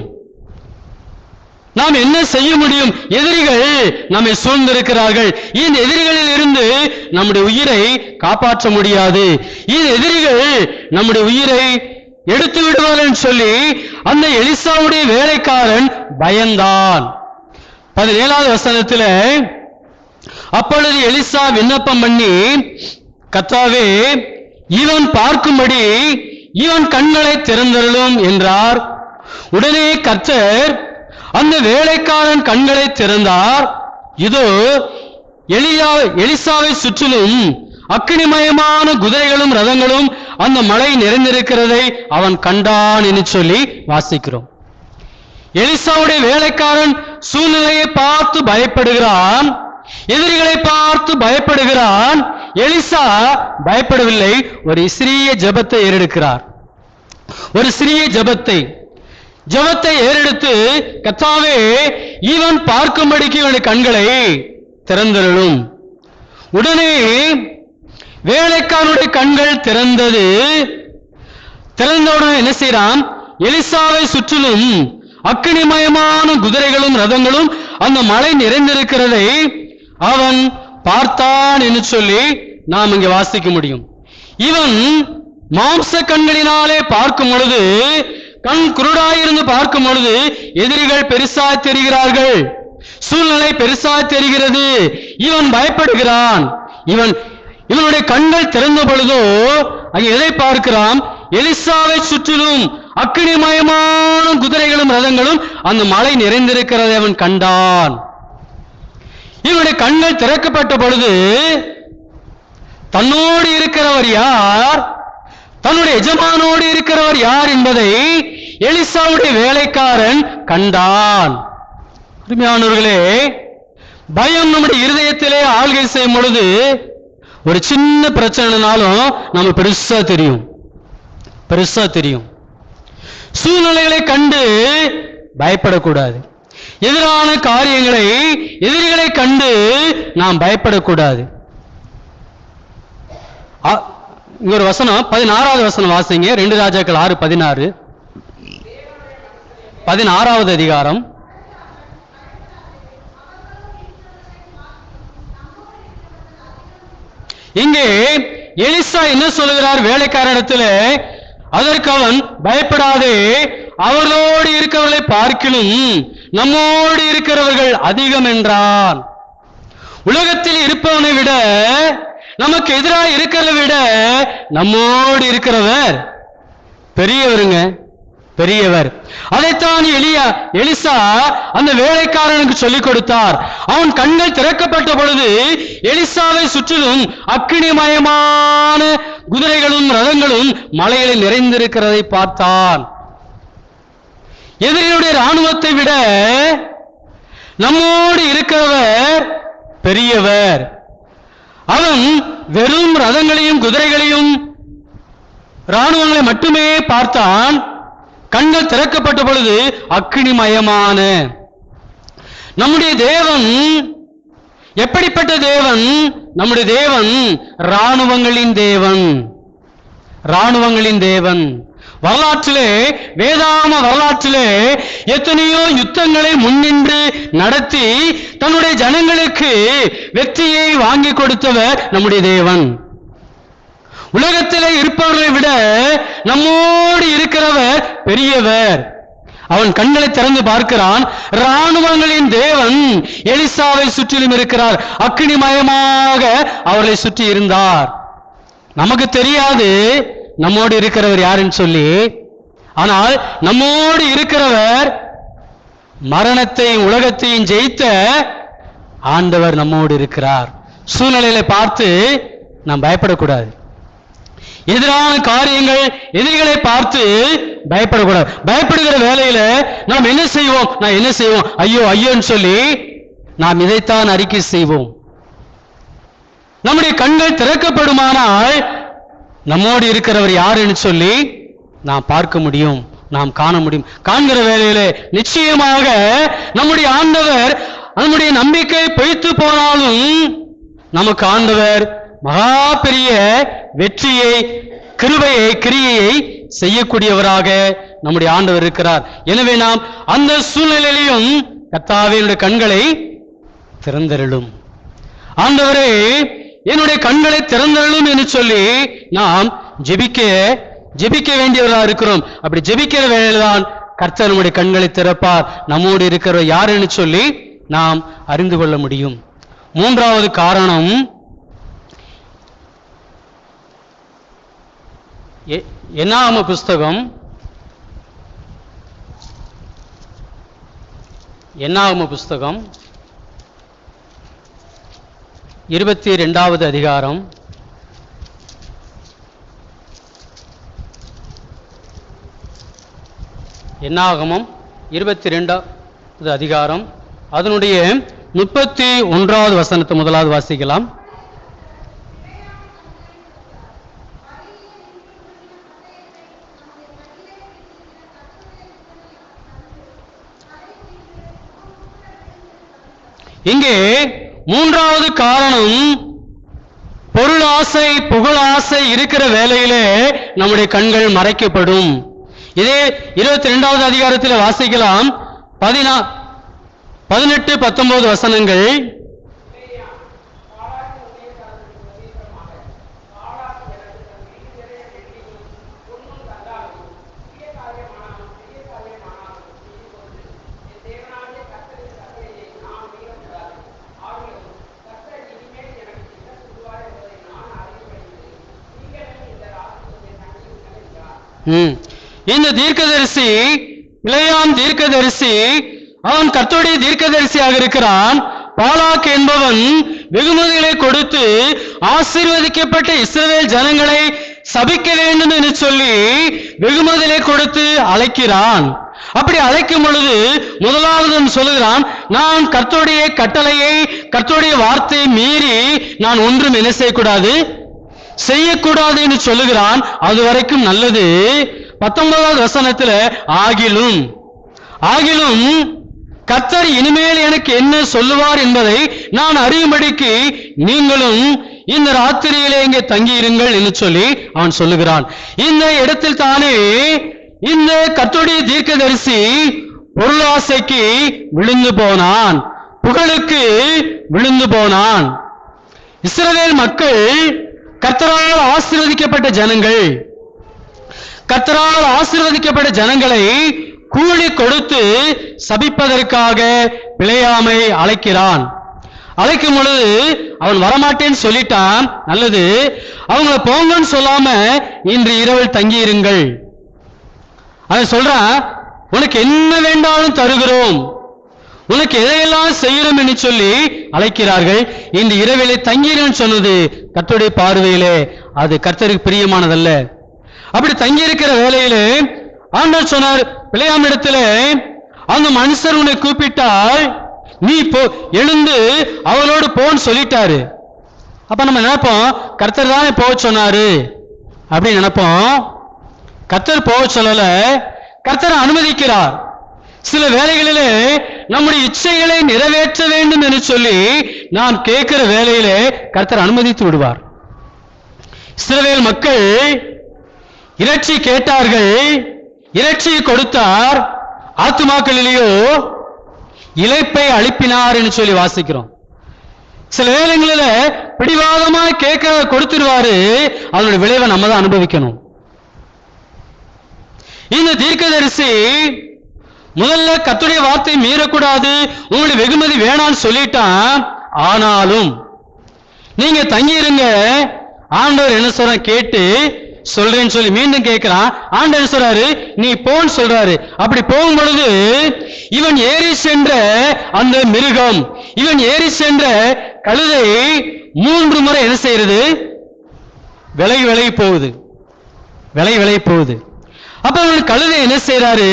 நாம் என்ன செய்ய முடியும்? எதிரிகள் நம்மை சூழ்ந்திருக்கிறார்கள். இந்த எதிரிகளில் இருந்து நம்முடைய உயிரை காப்பாற்ற முடியாது. இந்த எதிரிகள் நம்முடைய உயிரை எடுத்து விடுவார்கள் சொல்லி அந்த எலிசாவுடைய வேலைக்காரன் பயந்தான். 17வது வசனத்தில், அப்பொழுது எலிசா விண்ணப்பம் பண்ணி, கர்த்தாவே, இவன் பார்க்கும்படி இவன் கண்களை திறந்தருளும் என்றார். உடனே கர்த்தர் அந்த வேலைக்காரன் கண்களை திறந்தார். இதோ எலிசாவை சுற்றிலும் அக்கினிமயமான குதிரைகளும் ரதங்களும் அந்த மலை நிறைந்திருக்கிறதை அவன் கண்டான் என்று சொல்லி வாசிக்கிறோம். எலிசாவுடைய வேலைக்காரன் சூழ்நிலையை பார்த்து பயப்படுகிறான், எதிரிகளை பார்த்து பயப்படுகிறான். எலிசா பயப்படவில்லை. ஒரு சிறிய ஜெபத்தை ஏறெடுக்கிறார். ஒரு சிறிய ஜெபத்தை ஏறெடுத்து, கர்த்தாவே, இவன் பார்க்கும்படிக்கு இவனுடைய கண்களை திறந்தருளும். உடனே வேலைக்காரனுடைய கண்கள் திறந்தது. திறந்தவுடனே என்ன செய்யறான்? எலிசாவை சுற்றிலும் அக்கினிமயமான குதிரைகளும் ரதங்களும் அந்த மலை நிறைந்திருக்கிறதை அவன் பார்த்தான் என்று சொல்லி நாம் இங்கே வாசிக்க முடியும். இவன் மாம்ச கண்களினாலே பார்க்கும் பொழுது, கண் குருடாயிருந்து பார்க்கும் பொழுது எதிரிகள் பெருசா தெரிகிறார்கள், சூழ்நிலை பெருசா தெரிகிறது. இவன் பயப்படுகிறான். இவனுடைய கண்கள் திறந்த பொழுதோ அங்கே எதை பார்க்கிறான்? எலிசாவை சுற்றிலும் அக்கினிமயமான குதிரைகளும் ரதங்களும் அந்த மலை நிறைந்திருக்கிறதை அவன் கண்டான். இவனுடைய கண்கள் திறக்கப்பட்ட பொழுது தன்னோடு இருக்கிறவர் யார், தன்னுடைய எஜமானோடு இருக்கிறவர் யார் என்பதை எலிசாவுடைய வேலைக்காரன் கண்டான். அருமையானவர்களே, பயம் நம்முடைய இருதயத்திலே ஆள்கை செய்யும் பொழுது ஒரு சின்ன பிரச்சனைனாலும் நம்ம பெருசா தெரியும். சூழ்நிலைகளை கண்டு பயப்படக்கூடாது. எதிரான காரியங்களை, எதிரிகளை கண்டு நாம் பயப்படக்கூடாது. இங்க ஒரு வசனம், 16வது வசனம் வாசிங்க. 2 ராஜாக்கள் 6:16, 16வது அதிகாரம். இங்கே எலிசா என்ன சொல்லுகிறார் வேலைக்காரனிடத்தில்? அதற்கு அவன், பயப்படாதே, அவர்களோடு இருக்கிறவர்களை பார்க்கிலும் நம்மோடு இருக்கிறவர்கள் அதிகம் என்றான். உலகத்தில் இருப்பவனை விட, நமக்கு எதிராக இருக்கிறதை விட நம்மோடு இருக்கிறவர் பெரியவர். அதைத்தான் எலிசா அந்த வேலைக்காரனுக்கு சொல்லிக் கொடுத்தார். அவன் கண்கள் திறக்கப்பட்ட பொழுது எலிசாவை சுற்றிலும் அக்கினிமயமான குதிரைகளும் ரதங்களும் மலைகளை நிறைந்திருக்கிறதை பார்த்தான். எதிரியுடைய இராணுவத்தை விட நம்மோடு இருக்கிறவர் பெரியவர். அவன் வெறும் ரதங்களையும் குதிரைகளையும் இராணுவங்களை மட்டுமே பார்த்தான். கண்கள் திறக்கப்பட்ட பொழுது அக்கினிமயமான நம்முடைய தேவன் எப்படிப்பட்ட தேவன்? நம்முடைய தேவன் இராணுவங்களின் தேவன். இராணுவங்களின் தேவன். வரலாற்றிலே, வேதாம வரலாற்றிலே எத்தனையோ யுத்தங்களை முன்னின்று நடத்தி தன்னுடைய ஜனங்களுக்கு வெற்றியை வாங்கி கொடுத்தவர் நம்முடைய தேவன். உலகத்திலே இருப்பவர்களை விட நம்மோடு இருக்கிறவர் பெரியவர். அவன் கண்களை திறந்து பார்க்கிறான். இராணுவங்களின் தேவன் எலிசாவை சுற்றிலும் இருக்கிறார். அக்கினிமயமாக அவர்களை சுற்றி இருந்தார். நமக்கு தெரியாது நம்மோடு இருக்கிறவர் யாருன்னு சொல்லி. ஆனால் நம்மோடு இருக்கிறவர் மரணத்தையும் உலகத்தையும் ஜெயித்த ஆண்டவர் நம்மோடு இருக்கிறார். சூழ்நிலையை பார்த்து நாம் பயப்படக்கூடாது. எதிரான காரியங்கள், எதிரிகளை பார்த்து பயப்படக்கூடாது. பயப்படுகிற வேலையில நாம் என்ன செய்வோம்? நான் என்ன செய்வோம்? ஐயோ ஐயோன்னு சொல்லி நாம் இதைத்தான் அறிக்கை செய்வோம். நம்முடைய கண்கள் திறக்கப்படுமானால் நம்மோடு இருக்கிறவர் யாருன்னு சொல்லி நாம் பார்க்க முடியும், நாம் காண முடியும். காண்கிற வேலையில நிச்சயமாக நம்முடைய ஆண்டவர், நம்முடைய நம்பிக்கை பொய்த்து போனாலும் நமக்கு ஆண்டவர் மகா பெரிய வெற்றியை, கிருபையை, கிரியையை செய்யக்கூடியவராக நம்முடைய ஆண்டவர் இருக்கிறார். எனவே நாம் அந்த சூழ்நிலையிலும் கர்த்தாவே என்னுடைய கண்களை திறந்தருளும், ஆண்டவரே என்னுடைய கண்களை திறந்தருளும் என்று சொல்லி நாம் ஜெபிக்க வேண்டியவராக இருக்கிறோம். அப்படி ஜெபிக்கிற வேளையில்தான் கர்த்தர் நம்முடைய கண்களை திறப்பார். நம்மோடு இருக்கிறவர் யாருன்னு சொல்லி நாம் அறிந்து கொள்ள முடியும். மூன்றாவது காரணம், என்னாகம புஸ்தகம் 22வது அதிகாரம். என்னாகமம் 22வது அதிகாரம், அதனுடைய 31வது வசனத்தை முதலாவது வாசிக்கலாம். இங்கே மூன்றாவது காரணம், பொருளாசை, புகழாசை இருக்கிற வேளையிலே நம்முடைய கண்கள் மறைக்கப்படும். இதே 22வது அதிகாரத்தில் வாசிக்கலாம். 18, 19 வசனங்கள். இந்த தீர்க்கதரிசி, பிலேயாம் தீர்க்கதரிசி, அவன் கர்த்தருடைய தீர்க்கதரிசியாக இருக்கிறான். பாலாக் என்பவன் வெகுமதிகளை கொடுத்து ஆசீர்வதிக்கப்பட்ட இஸ்ரவேல் ஜனங்களை சபிக்க வேண்டும் என்று சொல்லி வெகுமதிகளை கொடுத்து அழைக்கிறான். அப்படி அழைக்கும் பொழுது முதலாவது சொல்லுகிறான், நான் கர்த்தருடைய கட்டளையை, கர்த்தருடைய வார்த்தையை மீறி நான் ஒன்றும் என்ன செய்யக்கூடாது, செய்யக்கூடாது என்று சொல்லுகிறான். அது வரைக்கும் நல்லது. 19வது வசனத்துல ஆகிலும் கர்த்தர் இனிமேல் எனக்கு என்ன சொல்லுவார் என்பதை நான் அறியும்படிக்கு நீங்களும் இந்த ராத்திரியிலே இங்கே தங்கியிருங்கள் என்று சொல்லி அவன் சொல்லுகிறான். இந்த இடத்தில் தானே இந்த கர்த்தருடைய தீர்க்கதரிசி பொருளாசைக்கு விழுந்து போனான், புகழுக்கு விழுந்து போனான். இஸ்ரவேல் மக்கள் கர்த்தரால் ஆசீர்வதிக்கப்பட்ட ஜனங்கள். கர்த்தரால் ஆசீர்வதிக்கப்பட்ட ஜனங்களை கூலி கொடுத்து சபிப்பதற்காக பிலேயாமை அழைக்கிறான். அழைக்கும் பொழுது அவன் வரமாட்டேன்னு சொல்லிட்டான். நல்லது, அவங்கள போங்கன்னு சொல்லாம இன்று இரவில் தங்கியிருங்கள். அவன் சொல்றான், உனக்கு என்ன வேண்டாலும் தருகிறோம், உனக்கு எதையெல்லாம் செய்யணும் என்று சொல்லி அழைக்கிறார்கள். இந்த இரவிலே தங்கியிருன்னு சொன்னது கர்த்தருடைய பார்வையிலே அது கர்த்தருக்கு பிரியமானதல்ல. அப்படி தங்கியிருக்கிற வேளையிலே ஆண்டவர் சொன்னார் பிலேயாம் இடத்துல, அந்த மனுஷர் உன்னை கூப்பிட்டால் நீ எழுந்து அவளோடு போன்னு சொல்லிட்டாரு. அப்ப நம்ம நினைப்போம், கர்த்தர் தானே போக சொன்னாரு அப்படின்னு நினைப்போம். கர்த்தர் போக சொல்லல, கர்த்தர் அனுமதிக்கிறார். சில வேளைகளிலே நம்முடைய இச்சைகளை நிறைவேற்ற வேண்டும் என்று சொல்லி நாம் கேட்கிற வேளையிலே கர்த்தர் அனுமதித்து விடுவார். இஸ்ரவேல் மக்கள் இறைச்சி கேட்டார்கள், இறைச்சியை கொடுத்தார், ஆத்துமாக்களிலேயோ இளைப்பை அளிப்பினார் என்று சொல்லி வாசிக்கிறோம். சில வேளைகளில் பிடிவாதமா கேட்க கொடுத்துருவாரு, அதனுடைய விளைவை நம்ம தான் அனுபவிக்கணும். இந்த தீர்க்கதரிசி முதல்ல கர்த்தருடைய வார்த்தை மீறக்கூடாது, உங்களுடைய வெகுமதி வேணான்னு சொல்லிட்டான். ஆனாலும் நீங்க தங்கியிருங்க, ஆண்டவர் என்ன சொல்ற கேட்டு சொல்றேன்னு சொல்லி மீண்டும் கேட்கிறான். ஆண்டவர் என்ன சொல்றாரு, நீ போன்னு சொல்றாரு. அப்படி போகும் பொழுது இவன் ஏறி சென்ற அந்த மிருகம், இவன் ஏறி சென்ற கழுதை 3 முறை என்ன செய்யறது, விலகி போகுது, விலகி போகுது. அப்ப அவன் கழுதை என்ன செய்யறாரு,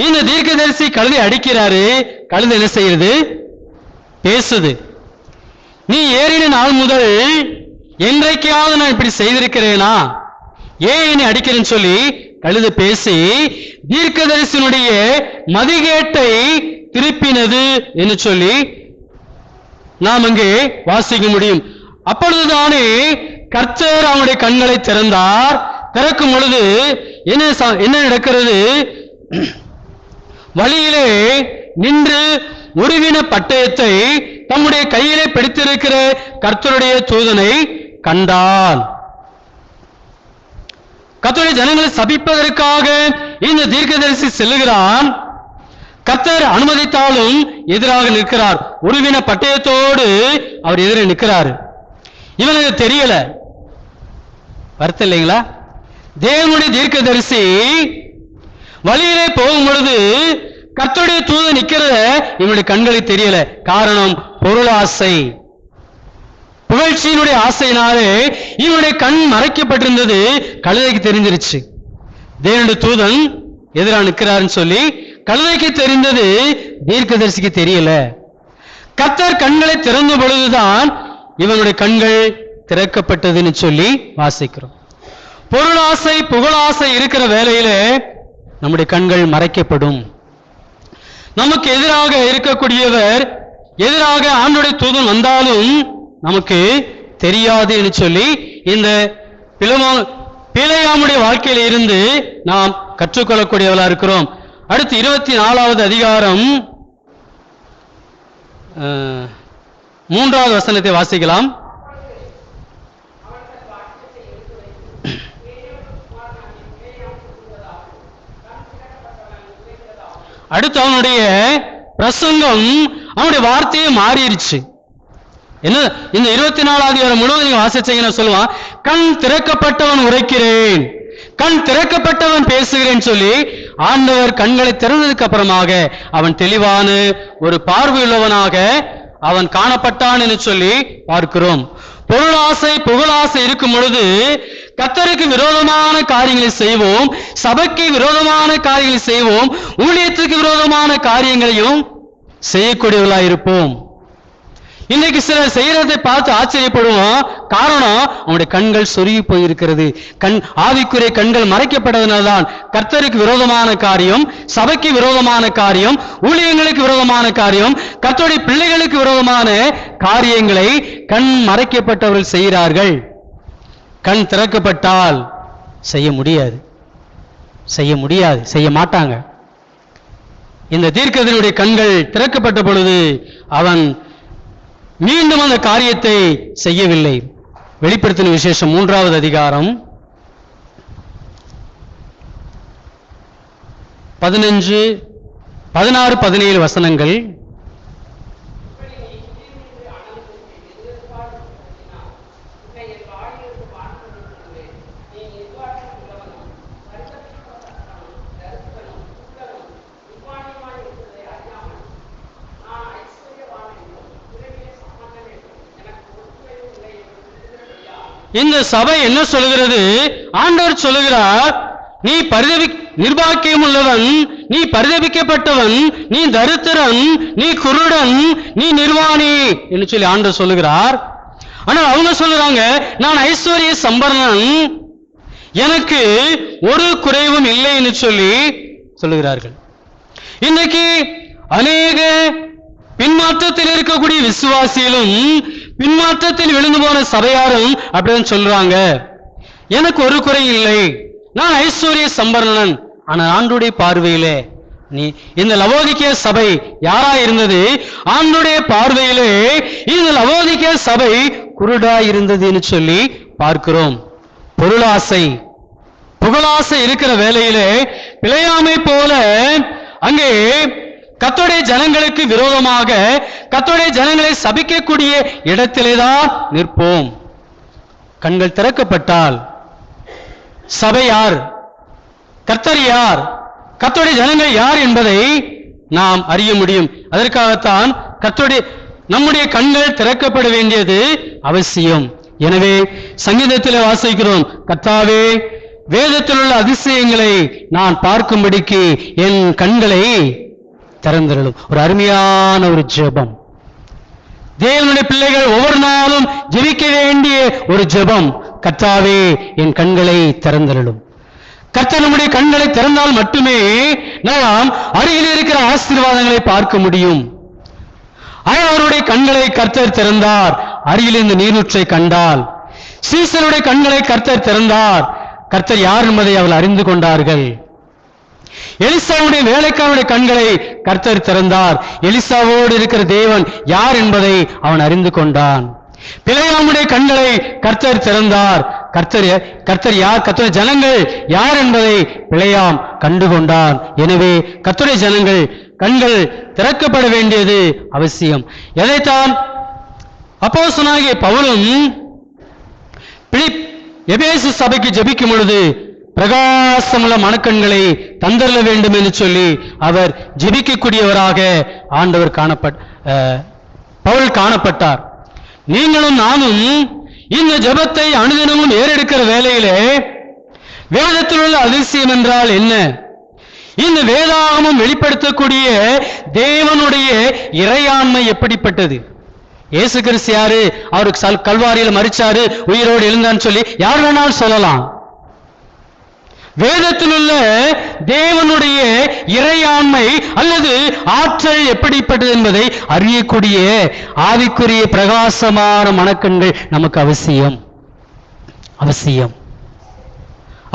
இந்த தீர்க்கதரிசி கழுதை அடிக்கிறாரு. கழுதை என்ன செய்யறது, பேசுது. நீ ஏறின நாள் முதல் என்றைக்காவது நான் இப்படி செய்திருக்கிறேனா, ஏன் என்னை அடிக்கிறேன்னு சொல்லி கழுதை பேசி தீர்க்கதரிசியினுடைய மதிகேட்டை திருப்பினது என்று சொல்லி நாம் அங்கே வாசிக்க முடியும். அப்பொழுதுதானே கர்த்தர் அவனுடைய கண்களை திறந்தார். திறக்கும் பொழுது என்ன நடக்கிறது, வழியிலே நின்று உருவின பட்டயத்தை தம்முடைய கையிலே பிடித்திருக்கிற கர்த்தருடைய தூதனை கண்டான். கர்த்தருடைய ஜனங்களை சபிப்பதற்காக இந்த தீர்க்கதரிசி செல்லுகிறான். கர்த்தர் அனுமதித்தாலும் எதிராக நிற்கிறார். உருவின பட்டயத்தோடு அவர் எதிரே நிற்கிறார். இவனுக்கு தெரியல, வருத்தம் இல்லைங்களா? தேவனுடைய தீர்க்கதரிசி வழியிலே போகும் பொழுது கர்த்தருடைய தூதன் நிற்கிறத இவனுடைய கண்களுக்கு தெரியல. காரணம் பொருளாசை, புகழ்ச்சியினுடைய ஆசையினாலே இவனுடைய கண் மறைக்கப்பட்டிருந்தது. கழுதைக்கு தெரிஞ்சிருச்சு தேவனுடைய தூதன் எதிராக நிற்கிறாருன்னு சொல்லி. கழுதைக்கு தெரிந்தது, தீர்க்கதரிசிக்கு தெரியல. கர்த்தர் கண்களை திறந்த பொழுதுதான் இவனுடைய கண்கள் திறக்கப்பட்டதுன்னு சொல்லி வாசிக்கிறோம். பொருளாசை புகழாசை இருக்கிற வேளையிலே நம்முடைய கண்கள் மறைக்கப்படும். நமக்கு எதிராக இருக்கக்கூடியவர், எதிராக ஆண்டவருடைய தூதன் வந்தாலும் நமக்கு தெரியாது என்று சொல்லி இந்த பிலேயாமுடைய வாழ்க்கையில இருந்து நாம் கற்றுக்கொள்ளக்கூடியவர்களா இருக்கிறோம். அடுத்து 24வது அதிகாரம் 3வது வசனத்தை வாசிக்கலாம். அடுத்து அவனுடைய பிரசங்கம், அவனுடைய வார்த்தையே மாறிடுச்சு. என்ன, இந்த 24வது அதிகாரம் முழுவதும் நீங்க வாசிச்சீங்கன்னா சொல்லுவான், கண் திறக்கப்பட்டவன் உரைக்கிறேன், கண் திறக்கப்பட்டவன் பேசுகிறேன் சொல்லி ஆண்டவர் கண்களை திறந்ததுக்கு அப்புறமாக அவன் தெளிவான ஒரு பார்வையுள்ளவனாக அவன் காணப்பட்டான் என்று சொல்லி பார்க்கிறோம். பொருளாசை புகழாசை இருக்கும் பொழுது கர்த்தருக்கு விரோதமான காரியங்களை செய்வோம், சபைக்கு விரோதமான காரியங்களை செய்வோம், ஊழியத்துக்கு விரோதமான காரியங்களையும் செய்யக்கூடியவர்களாக இருப்போம். இன்னைக்கு சிலர் செய்யறதை பார்த்து ஆச்சரியப்படுவோம். காரணம், அவனுடைய கண்கள் சொருகி போயிருக்கிறது. ஆவிக்குரிய கண்கள் மறைக்கப்பட்டதனால்தான் கர்த்தருக்கு விரோதமான காரியம், சபைக்கு விரோதமான காரியம், ஊழியங்களுக்கு விரோதமான காரியம், கர்த்தருடைய பிள்ளைகளுக்கு விரோதமான காரியங்களை கண் மறைக்கப்பட்டவர்கள் செய்கிறார்கள். கண் திறக்கப்பட்டால் செய்ய முடியாது, செய்ய மாட்டாங்க. இந்த தீர்க்கதரிசியுடைய கண்கள் திறக்கப்பட்ட பொழுது அவன் மீண்டும் அந்த காரியத்தை செய்யவில்லை. வெளிப்படுத்தின விசேஷம் 3வது அதிகாரம் 15, 16, 17 வசனங்கள். இந்த சபை என்ன சொல்கிறது? ஆண்டவர் சொல்லுகிறார், நீ நிர்பாக்கியம் உள்ளவன், நீ பரிதபிக்கப்பட்டவன், நீ தரித்திரன், நீ குருடன், நீ நிர்வாணி என்று சொல்லி ஆண்டவர் சொல்லுகிறார். ஆனால் அவங்க சொல்லுறாங்க, நான் ஐஸ்வர்ய சம்பரணன், எனக்கு ஒரு குறைவும் இல்லை என்று சொல்லி சொல்லுகிறார்கள். இன்னைக்கு அநேக பின்மாற்றத்தில் இருக்கக்கூடிய விசுவாசிகளும் பின்மாற்றத்தில் விழுந்து போன சபையாரும் அப்படின்னு சொல்றாங்க, எனக்கு ஒரு குறை இல்லை, நான் ஐஸ்வர்ய சம்பரணன். ஆனா ஆண்டுடைய பார்வையிலே நீ இந்த லவோதிக்கே சபை யாரா இருந்தது? ஆண்டுடைய பார்வையிலே இந்த லவோதிக்கே சபை குருடா இருந்ததுன்னு சொல்லி பார்க்கிறோம். பொருளாசை புகழாசை இருக்கிற வேளையிலே பிழையாமை போல அங்கே கர்த்தருடைய ஜனங்களுக்கு விரோதமாக கர்த்தருடைய ஜனங்களை சபிக்கக்கூடிய இடத்திலேதான் நிற்போம். கண்கள் திறக்கப்பட்டால் சபை யார், கர்த்தர் யார், கர்த்தருடைய ஜனங்கள் யார் என்பதை நாம் அறிய முடியும். அதற்காகத்தான் நம்முடைய கண்கள் திறக்கப்பட வேண்டியது அவசியம். எனவே சங்கீதத்தில் வாசிக்கிறோம், கர்த்தாவே வேதத்தில் உள்ள அதிசயங்களை நான் பார்க்கும்படிக்கு என் கண்களை திறந்தருளும். ஒரு அருமையான ஒரு ஜெபம். தேவனுடைய பிள்ளைகள் ஒவ்வொரு நாளும் ஜெபிக்க வேண்டிய ஒரு ஜெபம், கர்த்தாவே என் கண்களை திறந்தருளும். கர்த்தர் நம்முடைய கண்களை திறந்தால் மட்டுமே நாம் அருகில் இருக்கிற ஆசீர்வாதங்களை பார்க்க முடியும். அவருடைய கண்களை கர்த்தர் திறந்தார், அருகில் இந்த நீரூற்றை கண்டால். சீசருடைய கண்களை கர்த்தர் திறந்தார், கர்த்தர் யார் என்பதை அவள் அறிந்து கொண்டார்கள். எலிசாவுடைய வேலைக்காரனுடைய கண்களை கர்த்தர் திறந்தார், எலிசாவோடு இருக்கிற தேவன் யார் என்பதை அவன் அறிந்து கொண்டான். பிழையாமுடைய கண்களை கர்த்தர் திறந்தார், கர்த்தர் யார், கர்த்தருடைய ஜனங்கள் யார் என்பதை பிழையாம் கண்டுகொண்டான். எனவே கர்த்தருடைய ஜனங்கள் கண்கள் திறக்கப்பட வேண்டியது அவசியம். எதைத்தான் அப்போஸ்தலனாகிய பவுலும் எபேசு சபைக்கு ஜெபிக்கும் பொழுது பிரகாசமுள்ள மனக்கண்களை தந்தரல வேண்டும் என்று சொல்லி அவர் ஜெபிக்கக்கூடியவராக ஆண்டவர் பவுல் காணப்பட்டார். நீங்களும் நானும் இந்த ஜெபத்தை அனுதினமும் ஏறெடுக்கிற வேளையிலே வேதத்தில் உள்ள அதிசயம் என்றால் என்ன, இந்த வேதாகமம் வெளிப்படுத்தக்கூடிய தேவனுடைய இறையாண்மை எப்படிப்பட்டது? இயேசு கிறிஸ்து யாரு? அவருக்கு கல்வாரியில் மரிச்சாரு, உயிரோடு எழுந்தான்னு சொல்லி யார் வேணாலும் சொல்லலாம். வேதத்தில் உள்ள தேவனுடைய இறையாண்மை அல்லது ஆற்றல் எப்படிப்பட்டது என்பதை அறியக்கூடிய ஆவிக்குரிய பிரகாசமான மனக்கண்கள் நமக்கு அவசியம்.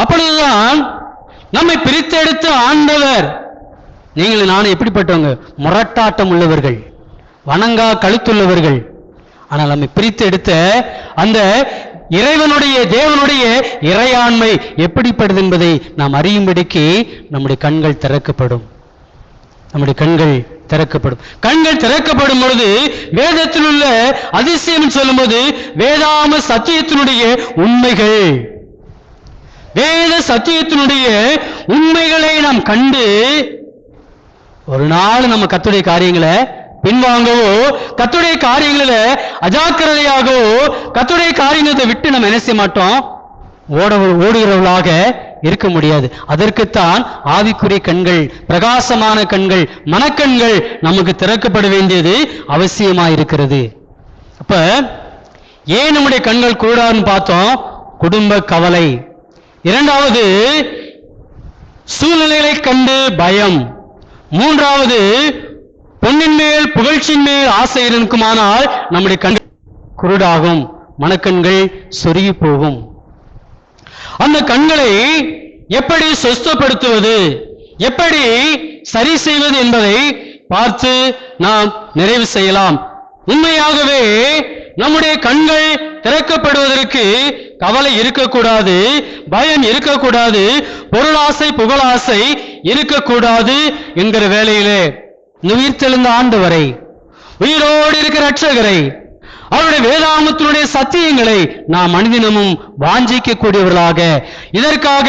அப்பொழுதுதான் நம்மை பிரித்தெடுத்த ஆண்டவர், நீங்கள் நானும் எப்படிப்பட்டவங்க? முரட்டாட்டம் உள்ளவர்கள், வணங்கா கழுத்துள்ளவர்கள். ஆனால் நம்மை பிரித்தெடுத்த அந்த இறைவனுடைய தேவனுடைய இறையாண்மை எப்படிப்பட்டது என்பதை நாம் அறியும்படிக்கு நம்முடைய கண்கள் திறக்கப்படும். கண்கள் திறக்கப்படும் பொழுது வேதத்தில் உள்ள அதிசயம் சொல்லும்போது வேதாம சத்தியத்தினுடைய உண்மைகள், வேத சத்தியத்தினுடைய உண்மைகளை நாம் கண்டு ஒரு நாள் நம்ம கர்த்தருடைய காரியங்களை பின்வாங்கவோ, கர்த்தருடைய காரியங்களில் அஜாக்கிரதையாகவோ, கர்த்தருடைய காரியத்தை விட்டு நம்ம என்ன செய்ய மாட்டோம்? ஓடுகிறவர்களாக இருக்க முடியாது. அதற்குத்தான் ஆவிக்குரிய கண்கள், பிரகாசமான கண்கள், மனக்கண்கள் நமக்கு திறக்கப்பட வேண்டியது அவசியமாயிருக்கிறது. அப்ப ஏன் நம்முடைய கண்கள் கூடாதுன்னு பார்த்தோம்? குடும்ப கவலை. இரண்டாவது சூழ்நிலைகளை கண்டு பயம். மூன்றாவது பொன்னின் மேல் புகழ்ச்சியின் மேல் ஆசை இருக்குமானால் நம்முடைய கண்கள் குருடாகும், மனக்கண்கள் சொருகி போகும். அந்த கண்களை எப்படி சொஸ்தப்படுத்துவது, எப்படி சரி செய்வது என்பதை பார்த்து நாம் நிறைவு செய்யலாம். உண்மையாகவே நம்முடைய கண்கள் திறக்கப்படுவதற்கு கவலை இருக்கக்கூடாது, பயம் இருக்கக்கூடாது, பொருளாசை புகழாசை இருக்கக்கூடாது என்கிற வேளையிலே உயிர்த்தெழுந்த ஆண்டவரை, உயிரோடு இருக்கிற இரட்சகரை, அவருடைய வேதாகமத்தினுடைய சத்தியங்களை நாம் அனுதினமும் வாஞ்சிக்க கூடியவர்களாக, இதற்காக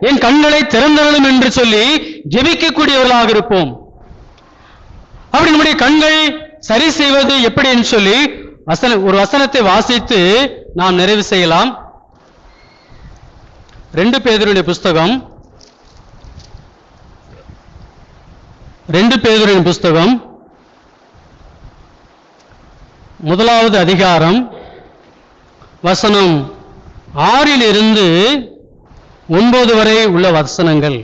என் கண்களை திறந்தருளும் என்று சொல்லி ஜெபிக்கக்கூடியவர்களாக இருப்போம். அப்படி நம்முடைய கண்கள் சரி செய்வது எப்படி என்று சொல்லி ஒரு வசனத்தை வாசித்து நாம் நிறைவு செய்யலாம். 2 பேதுருவின் புஸ்தகம் 1வது அதிகாரம் வசனம் 6 இலிருந்து 9 வரை உள்ள வசனங்கள்.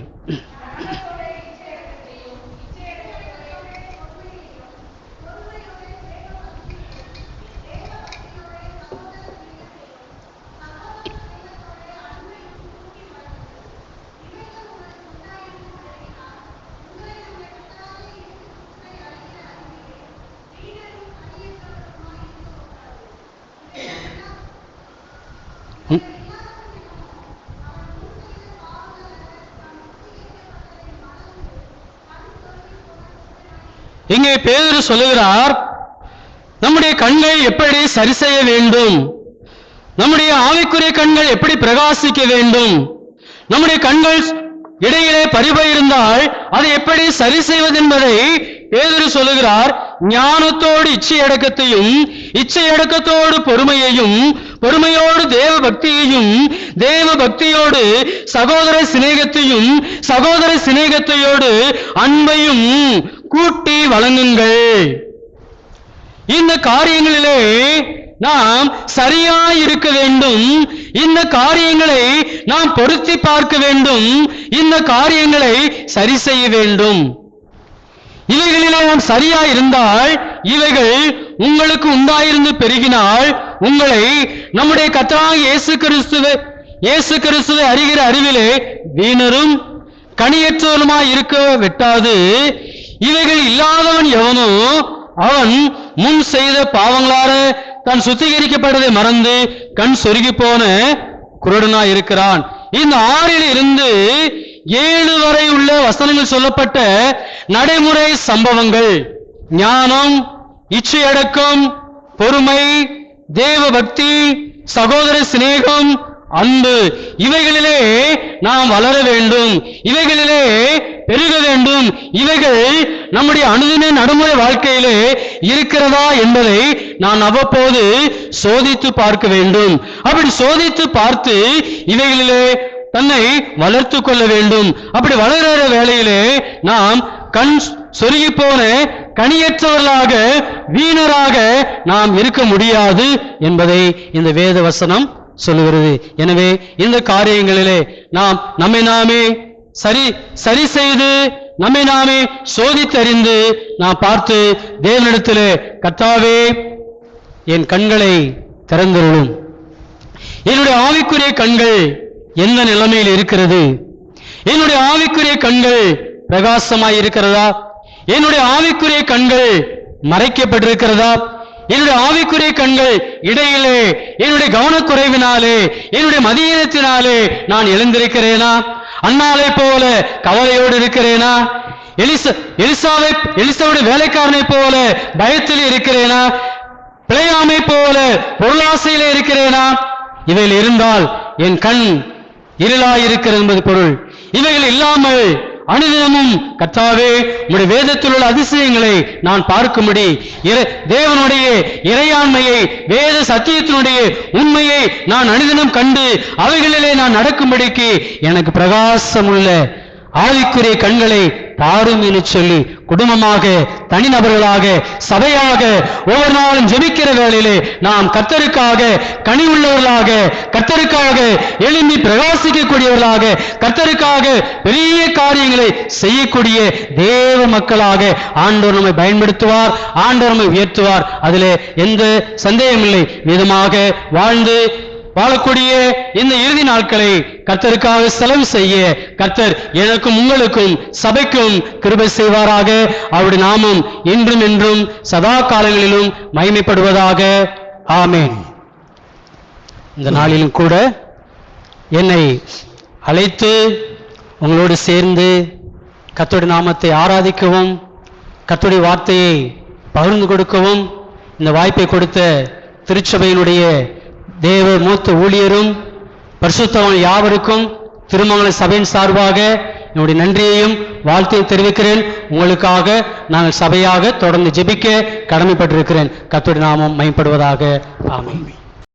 இங்கே பேதுரு சொல்லுகிறார், நம்முடைய கண்களை எப்படி சரி செய்ய வேண்டும், நம்முடைய ஆவிக்குரிய கண்கள் எப்படி பிரகாசிக்க வேண்டும், நம்முடைய கண்கள் இடையிலே பரிபை இருந்தால் அதை எப்படி சரி செய்வது என்பதை பேதுரு சொல்லுகிறார். ஞானத்தோடு இச்சையடக்கத்தையும், இச்சையடக்கத்தோடு பொறுமையையும், பொறுமையோடு தேவ பக்தியையும், தேவ பக்தியோடு சகோதர சிநேகத்தையும், சகோதர சிநேகத்தையோடு அன்பையும் கூட்டி வழங்குங்கள். இந்த காரியங்களிலே நாம் சரியாய் இருக்க வேண்டும். இந்த காரியங்களை நாம் பொருத்தி பார்க்க வேண்டும். இந்த காரியங்களை சரி செய்ய வேண்டும். இவைகளிலே நாம் சரியாய் இருந்தால், இவைகள் உங்களுக்கு உண்டாயிருந்து பெருகினால், உங்களை நம்முடைய கர்த்தராகிய இயேசு கிறிஸ்துவை அறிகிற அறிவிலே வீணரும் கனியற்றவருமாய் இருக்க வெட்டாது. இவைகள் இல்லாதவன் எவனோ அவன் முன் செய்த பாவங்களார தான் சுத்திகரிக்கப்பட்டதை மறந்து கண் சொருகி போன குருடனாய் இருக்கிறான். இந்த 6 இருந்து 7 வரை உள்ள வசனங்கள் சொல்லப்பட்ட நடைமுறை சம்பவங்கள், ஞானம், இச்சையடக்கம், பொறுமை, தேவ பக்தி, சகோதர சிநேகம், அன்பு, இவைகளிலே நாம் வளர வேண்டும், இவைகளிலே பெருக வேண்டும். இவைகள் நம்முடைய அனுதின நடைமுறை வாழ்க்கையிலே இருக்கிறதா என்பதை நான் அவ்வப்போது சோதித்து பார்க்க வேண்டும். அப்படி சோதித்து பார்த்து இவைகளிலே தன்னை வளர்த்து கொள்ள வேண்டும். அப்படி வளர்கிற வேளையிலே நாம் கண் சொருகி போன கனியற்றவர்களாக, வீணராக நாம் இருக்க முடியாது என்பதை இந்த வேத வசனம் சொல்லுகிறது. எனவே இந்த காரியங்களிலே நாம் நம்மை நாமே சரி செய்து, நம்மை நாமே சோதித்தறிந்து நாம் பார்த்து தேவனிடத்திலே, கர்த்தாவே என் கண்களை திறந்தருளும், என்னுடைய ஆவிக்குரிய கண்கள் எந்த நிலைமையில் இருக்கிறது, என்னுடைய ஆவிக்குரிய கண்கள் பிரகாசமாய் இருக்கிறதா, என்னுடைய ஆவிக்குரிய கண்கள் மறைக்கப்பட்டிருக்கிறதா, என்னுடைய ஆவிக்குரிய கண்கள் இடையிலே என்னுடைய கவனக்குறைவினாலே, என்னுடைய மதியீனத்தினாலே நான் எழுந்திருக்கிறேனா, அன்னாலை போல கவலையோடு இருக்கிறேனா, எலிசாவுடைய வேலைக்காரனை போல பயத்தில் இருக்கிறேனா, பிழையாமை போல பொருளாசையிலே இருக்கிறேனா? இவைகள் இருந்தால் என் கண் இருளாயிருக்கிறது என்பது பொருள். இவைகள் இல்லாமல் அனுதினமும் கர்த்தாவே உம்முடைய வேதத்தில் உள்ள அதிசயங்களை நான் பார்க்கும்படி, தேவனுடைய இறையாண்மையை, வேத சத்தியத்தினுடைய உண்மையை நான் அனுதினம் கண்டு அவைகளிலே நான் நடக்கும்படிக்கு எனக்கு பிரகாசமுள்ள ஆவிக்குரிய கண்களை பாரும் என்று சொல்லி குடும்பமாக, தனிநபர்களாக, சபையாக ஒவ்வொரு நாளும் ஜெபிக்கிற வேளையிலே நாம் கர்த்தருக்காக கனி உள்ளவர்களாக, கர்த்தருக்காக எழும்பி பிரகாசிக்கக்கூடியவர்களாக, கர்த்தருக்காக பெரிய காரியங்களை செய்யக்கூடிய தேவ மக்களாக ஆண்டவர் நம்மை பயன்படுத்துவார், ஆண்டவர் நம்மை உயர்த்துவார். அதிலே எந்த சந்தேகமில்லை. விதமாக வாழ்ந்து வாழக்கூடிய இந்த இறுதி நாட்களை கர்த்தருக்காக செலவு செய்ய கர்த்தர் எனக்கும் உங்களுக்கும் சபைக்கும் கிருபை செய்வாராக. அவருடைய நாமம் இன்றும் என்றும் சதா காலங்களிலும் மகிமைப்படுவதாக. ஆமென். இந்த நாளிலும் கூட என்னை அழைத்து உங்களோடு சேர்ந்து கர்த்தருடைய நாமத்தை ஆராதிக்கவும், கர்த்தருடைய வார்த்தையை பகிர்ந்து கொடுக்கவும் இந்த வாய்ப்பை கொடுத்த திருச்சபையினுடைய தேவ மூத்த ஊழியரும் பரிசுத்தவான் யாவருக்கும் திருமங்கல சபையின் சார்பாக என்னுடைய நன்றியையும் வாழ்த்தையும் தெரிவிக்கிறேன். உங்களுக்காக நாங்கள் சபையாக தொடர்ந்து ஜெபிக்க கடமைப்பட்டிருக்கிறேன். கர்த்தருடைய நாமம் மகிமைப்படுவதாக. ஆமென்.